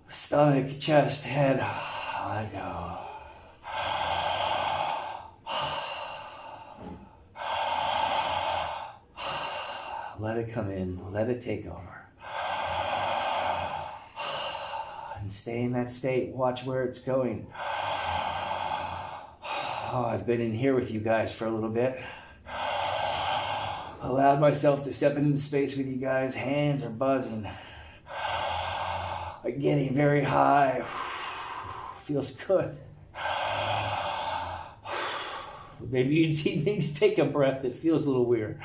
Stomach, chest, head. Let go. Let it come in. Let it take over. And stay in that state. Watch where it's going. Oh, I've been in here with you guys for a little bit. Allowed myself to step into space with you guys. Hands are buzzing. Getting very high. Feels good. Maybe you need to take a breath. It feels a little weird.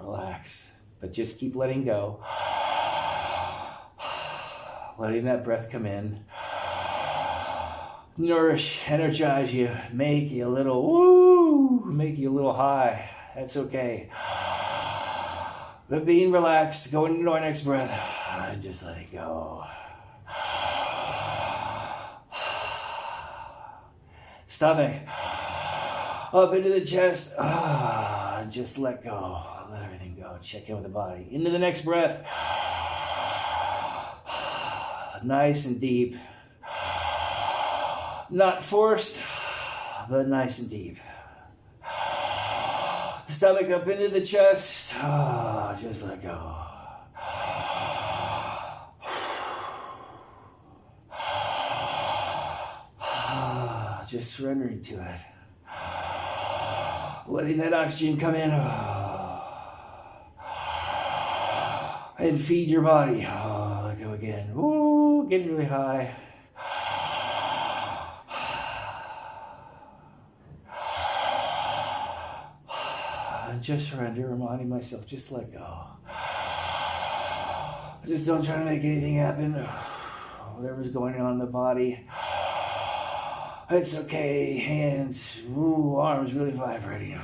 Relax. But just keep letting go. Letting that breath come in. Nourish, energize you, make you a little woo, make you a little high. That's okay. But being relaxed, going into our next breath, and just let it go. Stomach, up into the chest, just let go. Let everything go. Check in with the body. Into the next breath. Nice and deep. Not forced, but nice and deep. Stomach up into the chest. Just let go. Just surrendering to it. Letting that oxygen come in. And feed your body. Let go again. Woo, getting really high. Just surrender, reminding myself, just let go. Just don't try to make anything happen. Whatever's going on in the body. It's okay. Hands, arms really vibrating.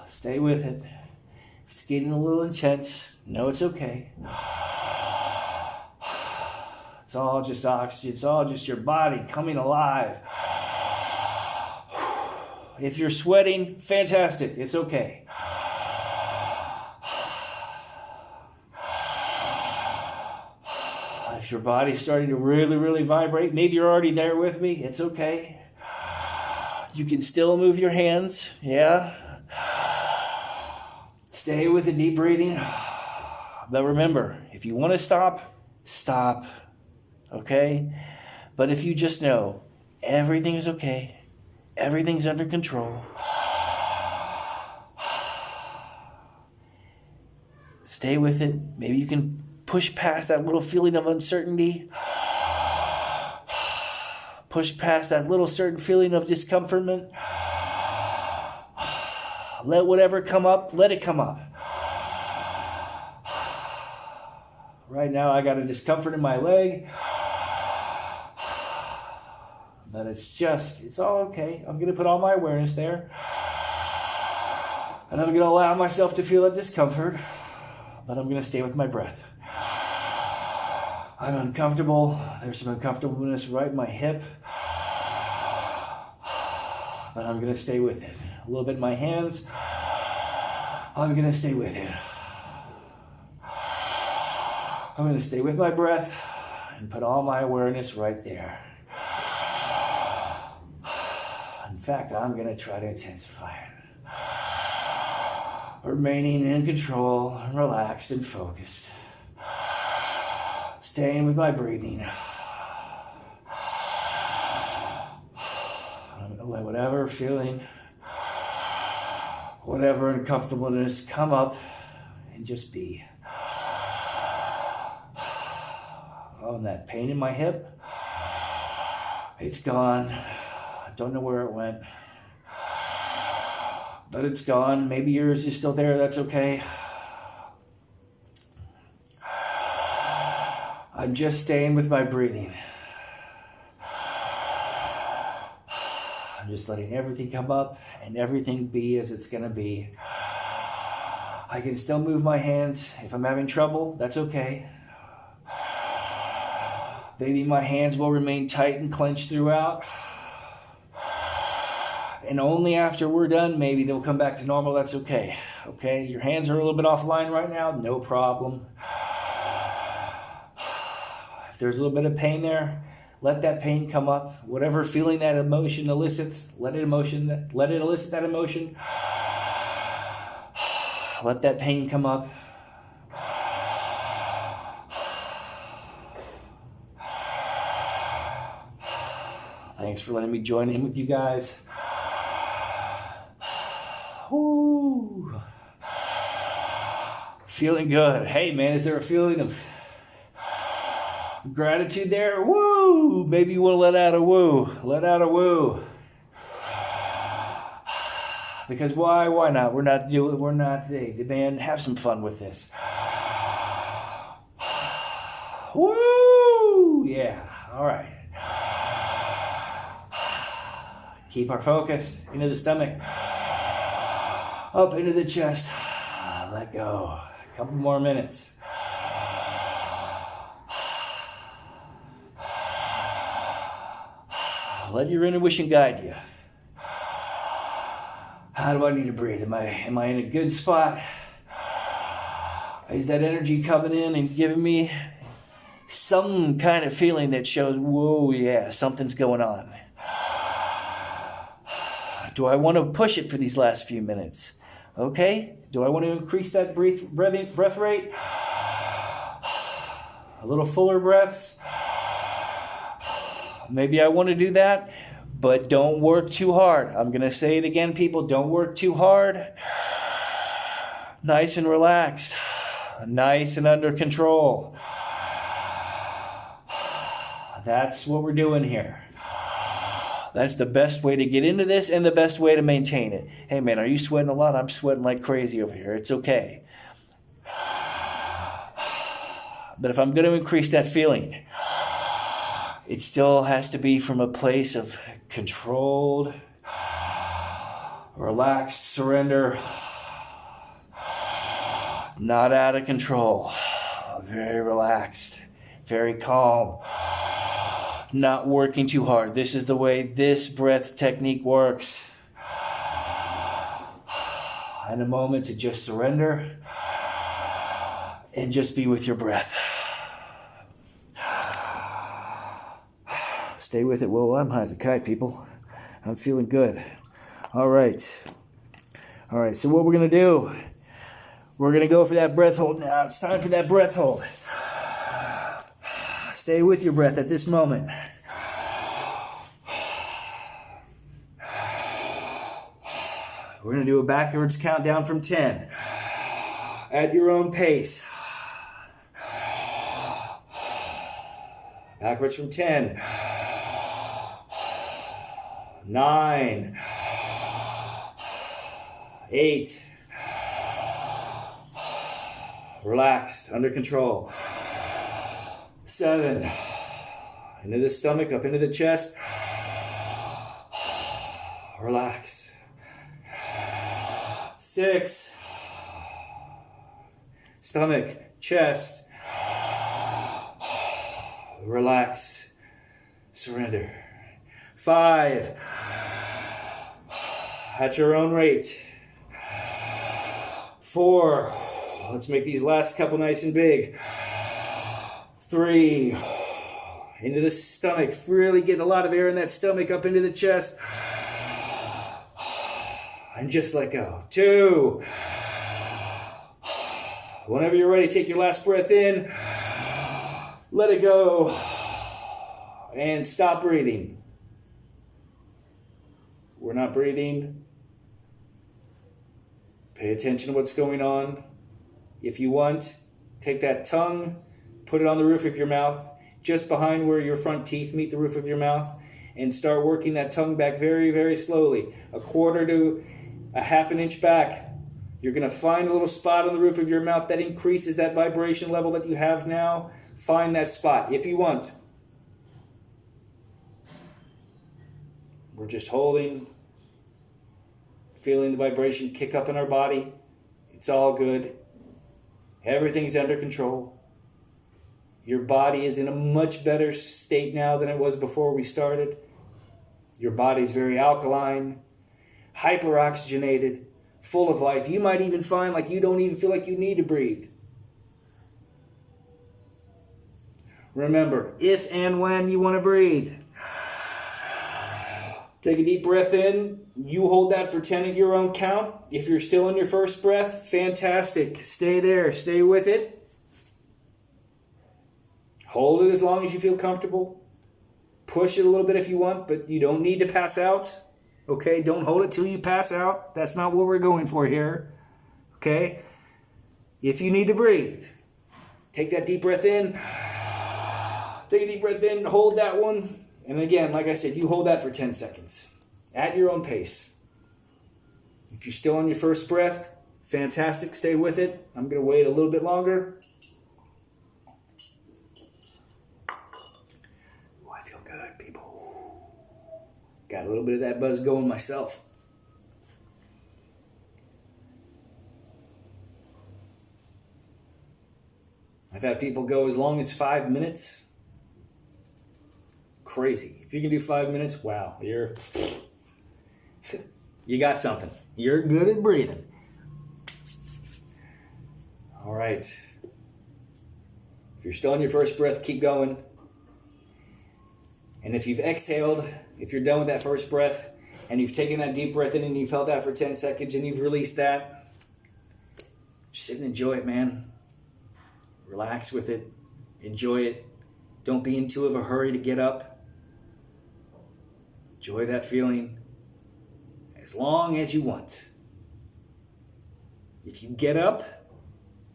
Stay with it. If it's getting a little intense, know it's okay. It's all just oxygen. It's all just your body coming alive. If you're sweating, fantastic. It's okay. If your body's starting to really, really vibrate, maybe you're already there with me. It's okay. You can still move your hands. Yeah. Stay with the deep breathing. But remember, if you want to stop, stop. Okay? But if you just know everything is okay, everything's under control, stay with it. Maybe you can push past that little feeling of uncertainty, push past that little certain feeling of discomfortment. Let whatever come up, let it come up. Right now I got a discomfort in my leg. But it's all okay. I'm going to put all my awareness there. And I'm going to allow myself to feel that discomfort. But I'm going to stay with my breath. I'm uncomfortable. There's some uncomfortableness right in my hip. But I'm going to stay with it. A little bit in my hands. I'm going to stay with it. I'm going to stay with my breath and put all my awareness right there. In fact, I'm going to try to intensify it. Remaining in control, and relaxed and focused. Staying with my breathing. I'm going to let whatever feeling, whatever uncomfortableness come up and just be. Oh, and that pain in my hip, it's gone. Don't know where it went, but it's gone. Maybe yours is still there. That's okay. I'm just staying with my breathing. I'm just letting everything come up and everything be as it's going to be. I can still move my hands. If I'm having trouble, that's okay. Maybe my hands will remain tight and clenched throughout. And only after we're done, maybe they'll come back to normal. That's okay. Okay, your hands are a little bit offline right now. No problem. If there's a little bit of pain there, let that pain come up. Whatever feeling that emotion elicits, let it elicit that emotion. Let that pain come up. Thanks for letting me join in with you guys. Woo. Feeling good. Hey man, is there a feeling of gratitude there? Woo! Maybe you want to let out a woo. Let out a woo. Because why? Why not? Hey, man, have some fun with this. Woo! Yeah. All right. Keep our focus into the stomach. Up into the chest. Let go. A couple more minutes. Let your intuition guide you. How do I need to breathe? Am I in a good spot? Is that energy coming in and giving me some kind of feeling that shows, whoa, yeah, something's going on? Do I want to push it for these last few minutes? Okay. Do I want to increase that breath rate? A little fuller breaths. Maybe I want to do that. But don't work too hard. I'm going to say it again, people. Don't work too hard. Nice and relaxed. Nice and under control. That's what we're doing here. That's the best way to get into this and the best way to maintain it. Hey, man, are you sweating a lot? I'm sweating like crazy over here. It's okay. But if I'm going to increase that feeling, it still has to be from a place of controlled, relaxed surrender, not out of control, very relaxed, very calm, not working too hard. This is the way this breath technique works. And a moment to just surrender and just be with your breath. Stay with it. Whoa, I'm high as a kite, people. I'm feeling good. All right, so what we're going to do, we're going to go for that breath hold now. It's time for that breath hold. Stay with your breath at this moment. We're going to do a backwards countdown from 10. At your own pace. Backwards from 10. 9, 8, relaxed, under control. 7, into the stomach, up into the chest. Relax. 6, stomach, chest. Relax, surrender. 5, at your own rate. 4, let's make these last couple nice and big. 3, into the stomach. Really get a lot of air in that stomach, up into the chest. And just let go. 2, whenever you're ready, take your last breath in. Let it go. And stop breathing. We're not breathing. Pay attention to what's going on. If you want, take that tongue, put it on the roof of your mouth. just behind where your front teeth meet the roof of your mouth, and start working that tongue back very, very slowly. 1/4 to a 1/2 inch back. You're going to find a little spot on the roof of your mouth that increases that vibration level that you have now. Find that spot if you want. We're just holding, feeling the vibration kick up in our body. It's all good. Everything's under control. Your body is in a much better state now than it was before we started. Your body's very alkaline, hyperoxygenated, full of life. You might even find like you don't even feel like you need to breathe. Remember, if and when you want to breathe, take a deep breath in. You hold that for 10 at your own count. If you're still in your first breath, fantastic. Stay there. Stay with it. Hold it as long as you feel comfortable. Push it a little bit if you want, but you don't need to pass out. Okay, don't hold it till you pass out. That's not what we're going for here. Okay? If you need to breathe, take that deep breath in. Take a deep breath in, hold that one. And again, like I said, you hold that for 10 seconds at your own pace. If you're still on your first breath, fantastic, stay with it. I'm going to wait a little bit longer. Oh, I feel good, people. Got a little bit of that buzz going myself. I've had people go as long as 5 minutes. Crazy. If you can do 5 minutes, wow, you got something. You're good at breathing. All right. If you're still on your first breath, keep going. And if you've exhaled, if you're done with that first breath, and you've taken that deep breath in and you've held that for 10 seconds and you've released that, just sit and enjoy it, man. Relax with it. Enjoy it. Don't be in too of a hurry to get up. Enjoy that feeling as long as you want. If you get up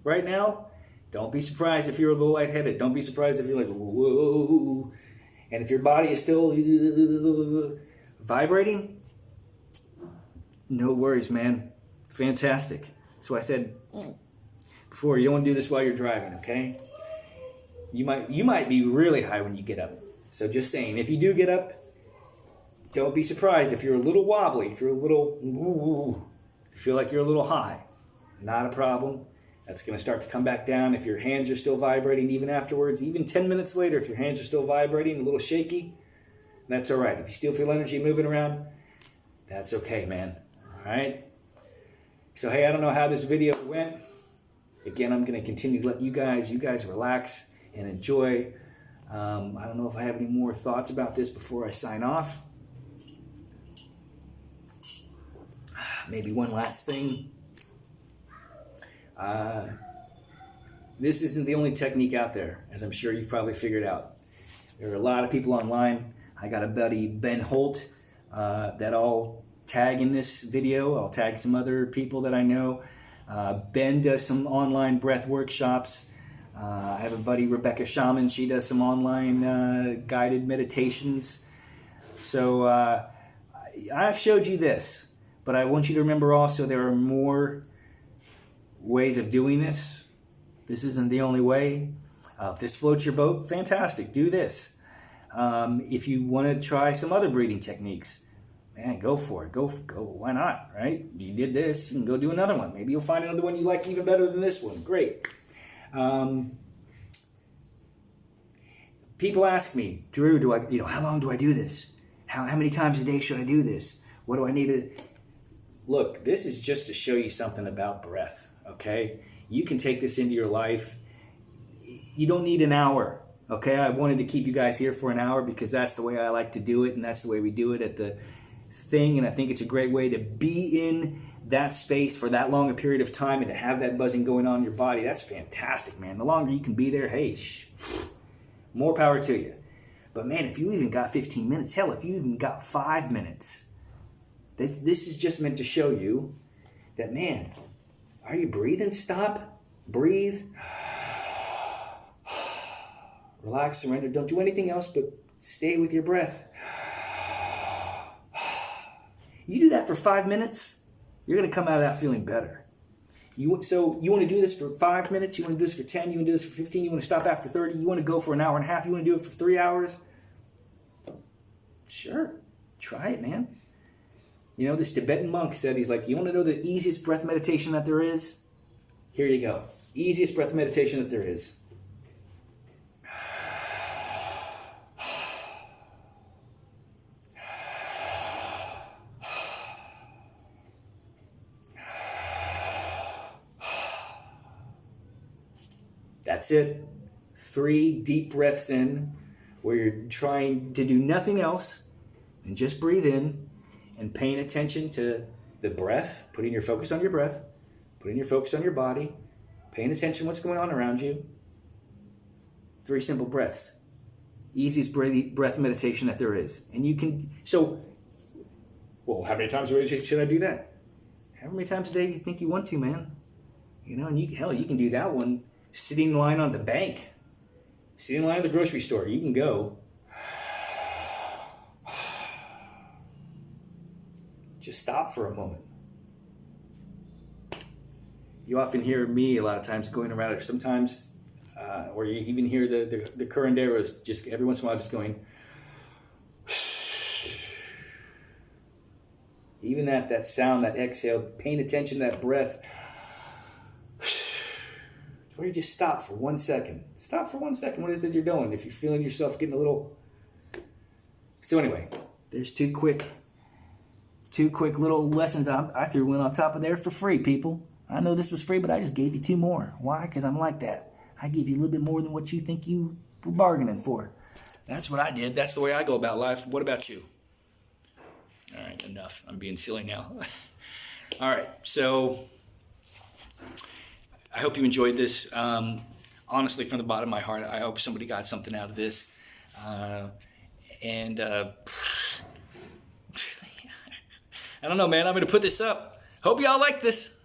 right now, don't be surprised if you're a little lightheaded. Don't be surprised if you're like, whoa. And if your body is still vibrating, no worries, man. Fantastic. That's why I said before, you don't want to do this while you're driving, okay? You might be really high when you get up. So just saying, if you do get up, don't be surprised if you're a little wobbly, if you're a little, you feel like you're a little high. Not a problem. That's going to start to come back down. If your hands are still vibrating even afterwards, even 10 minutes later, if your hands are still vibrating, a little shaky, that's all right. If you still feel energy moving around, that's okay, man. All right? So, hey, I don't know how this video went. Again, I'm going to continue to let you guys relax and enjoy. I don't know if I have any more thoughts about this before I sign off. Maybe one last thing. This isn't the only technique out there, as I'm sure you've probably figured out. There are a lot of people online. I got a buddy, Ben Holt, that I'll tag in this video. I'll tag some other people that I know. Ben does some online breath workshops. I have a buddy, Rebecca Shaman. She does some online guided meditations. So I've showed you this, but I want you to remember also there are more ways of doing this. This isn't the only way. If this floats your boat, fantastic. Do this. If you want to try some other breathing techniques, man, go for it. Go. Why not, right? You did this. You can go do another one. Maybe you'll find another one you like even better than this one. Great. People ask me, Drew, how long do I do this? How many times a day should I do this? What do I need to... Look, this is just to show you something about breath, okay? You can take this into your life. You don't need an hour, okay? I wanted to keep you guys here for an hour because that's the way I like to do it, and that's the way we do it at the thing, and I think it's a great way to be in that space for that long a period of time and to have that buzzing going on in your body. That's fantastic, man. The longer you can be there, hey, more power to you. But man, if you even got 15 minutes, hell, if you even got 5 minutes, this is just meant to show you that, man, are you breathing? Stop, breathe, Relax, surrender. Don't do anything else but stay with your breath. You do that for 5 minutes, you're going to come out of that feeling better. So you want to do this for 5 minutes, you want to do this for 10, you want to do this for 15, you want to stop after 30, you want to go for an hour and a half, you want to do it for 3 hours? Sure, try it, man. You know, this Tibetan monk said, he's like, you want to know the easiest breath meditation that there is? Here you go. Easiest breath meditation that there is. That's it. 3 deep breaths in where you're trying to do nothing else and just breathe in and paying attention to the breath, putting your focus on your breath, putting your focus on your body, paying attention to what's going on around you. 3 simple breaths. Easiest breath meditation that there is. And you can, well, how many times a day should I do that? However many times a day you think you want to, man. You know, and you can do that one sitting in line on the bank, sitting in line at the grocery store. You can go. Just stop for a moment. You often hear me a lot of times going around it. Sometimes, or you even hear the curanderos just every once in a while just going. Even that sound, that exhale, paying attention to that breath. Where you just stop for 1 second. Stop for 1 second. What is it you're doing? If you're feeling yourself getting a little. So anyway, there's two quick little lessons I threw in on top of there for free, people. I know this was free, but I just gave you 2 more. Why? Because I'm like that. I give you a little bit more than what you think you were bargaining for. That's what I did. That's the way I go about life. What about you? All right, enough. I'm being silly now. All right, so I hope you enjoyed this. Honestly, from the bottom of my heart, I hope somebody got something out of this. I don't know, man. I'm going to put this up. Hope y'all like this.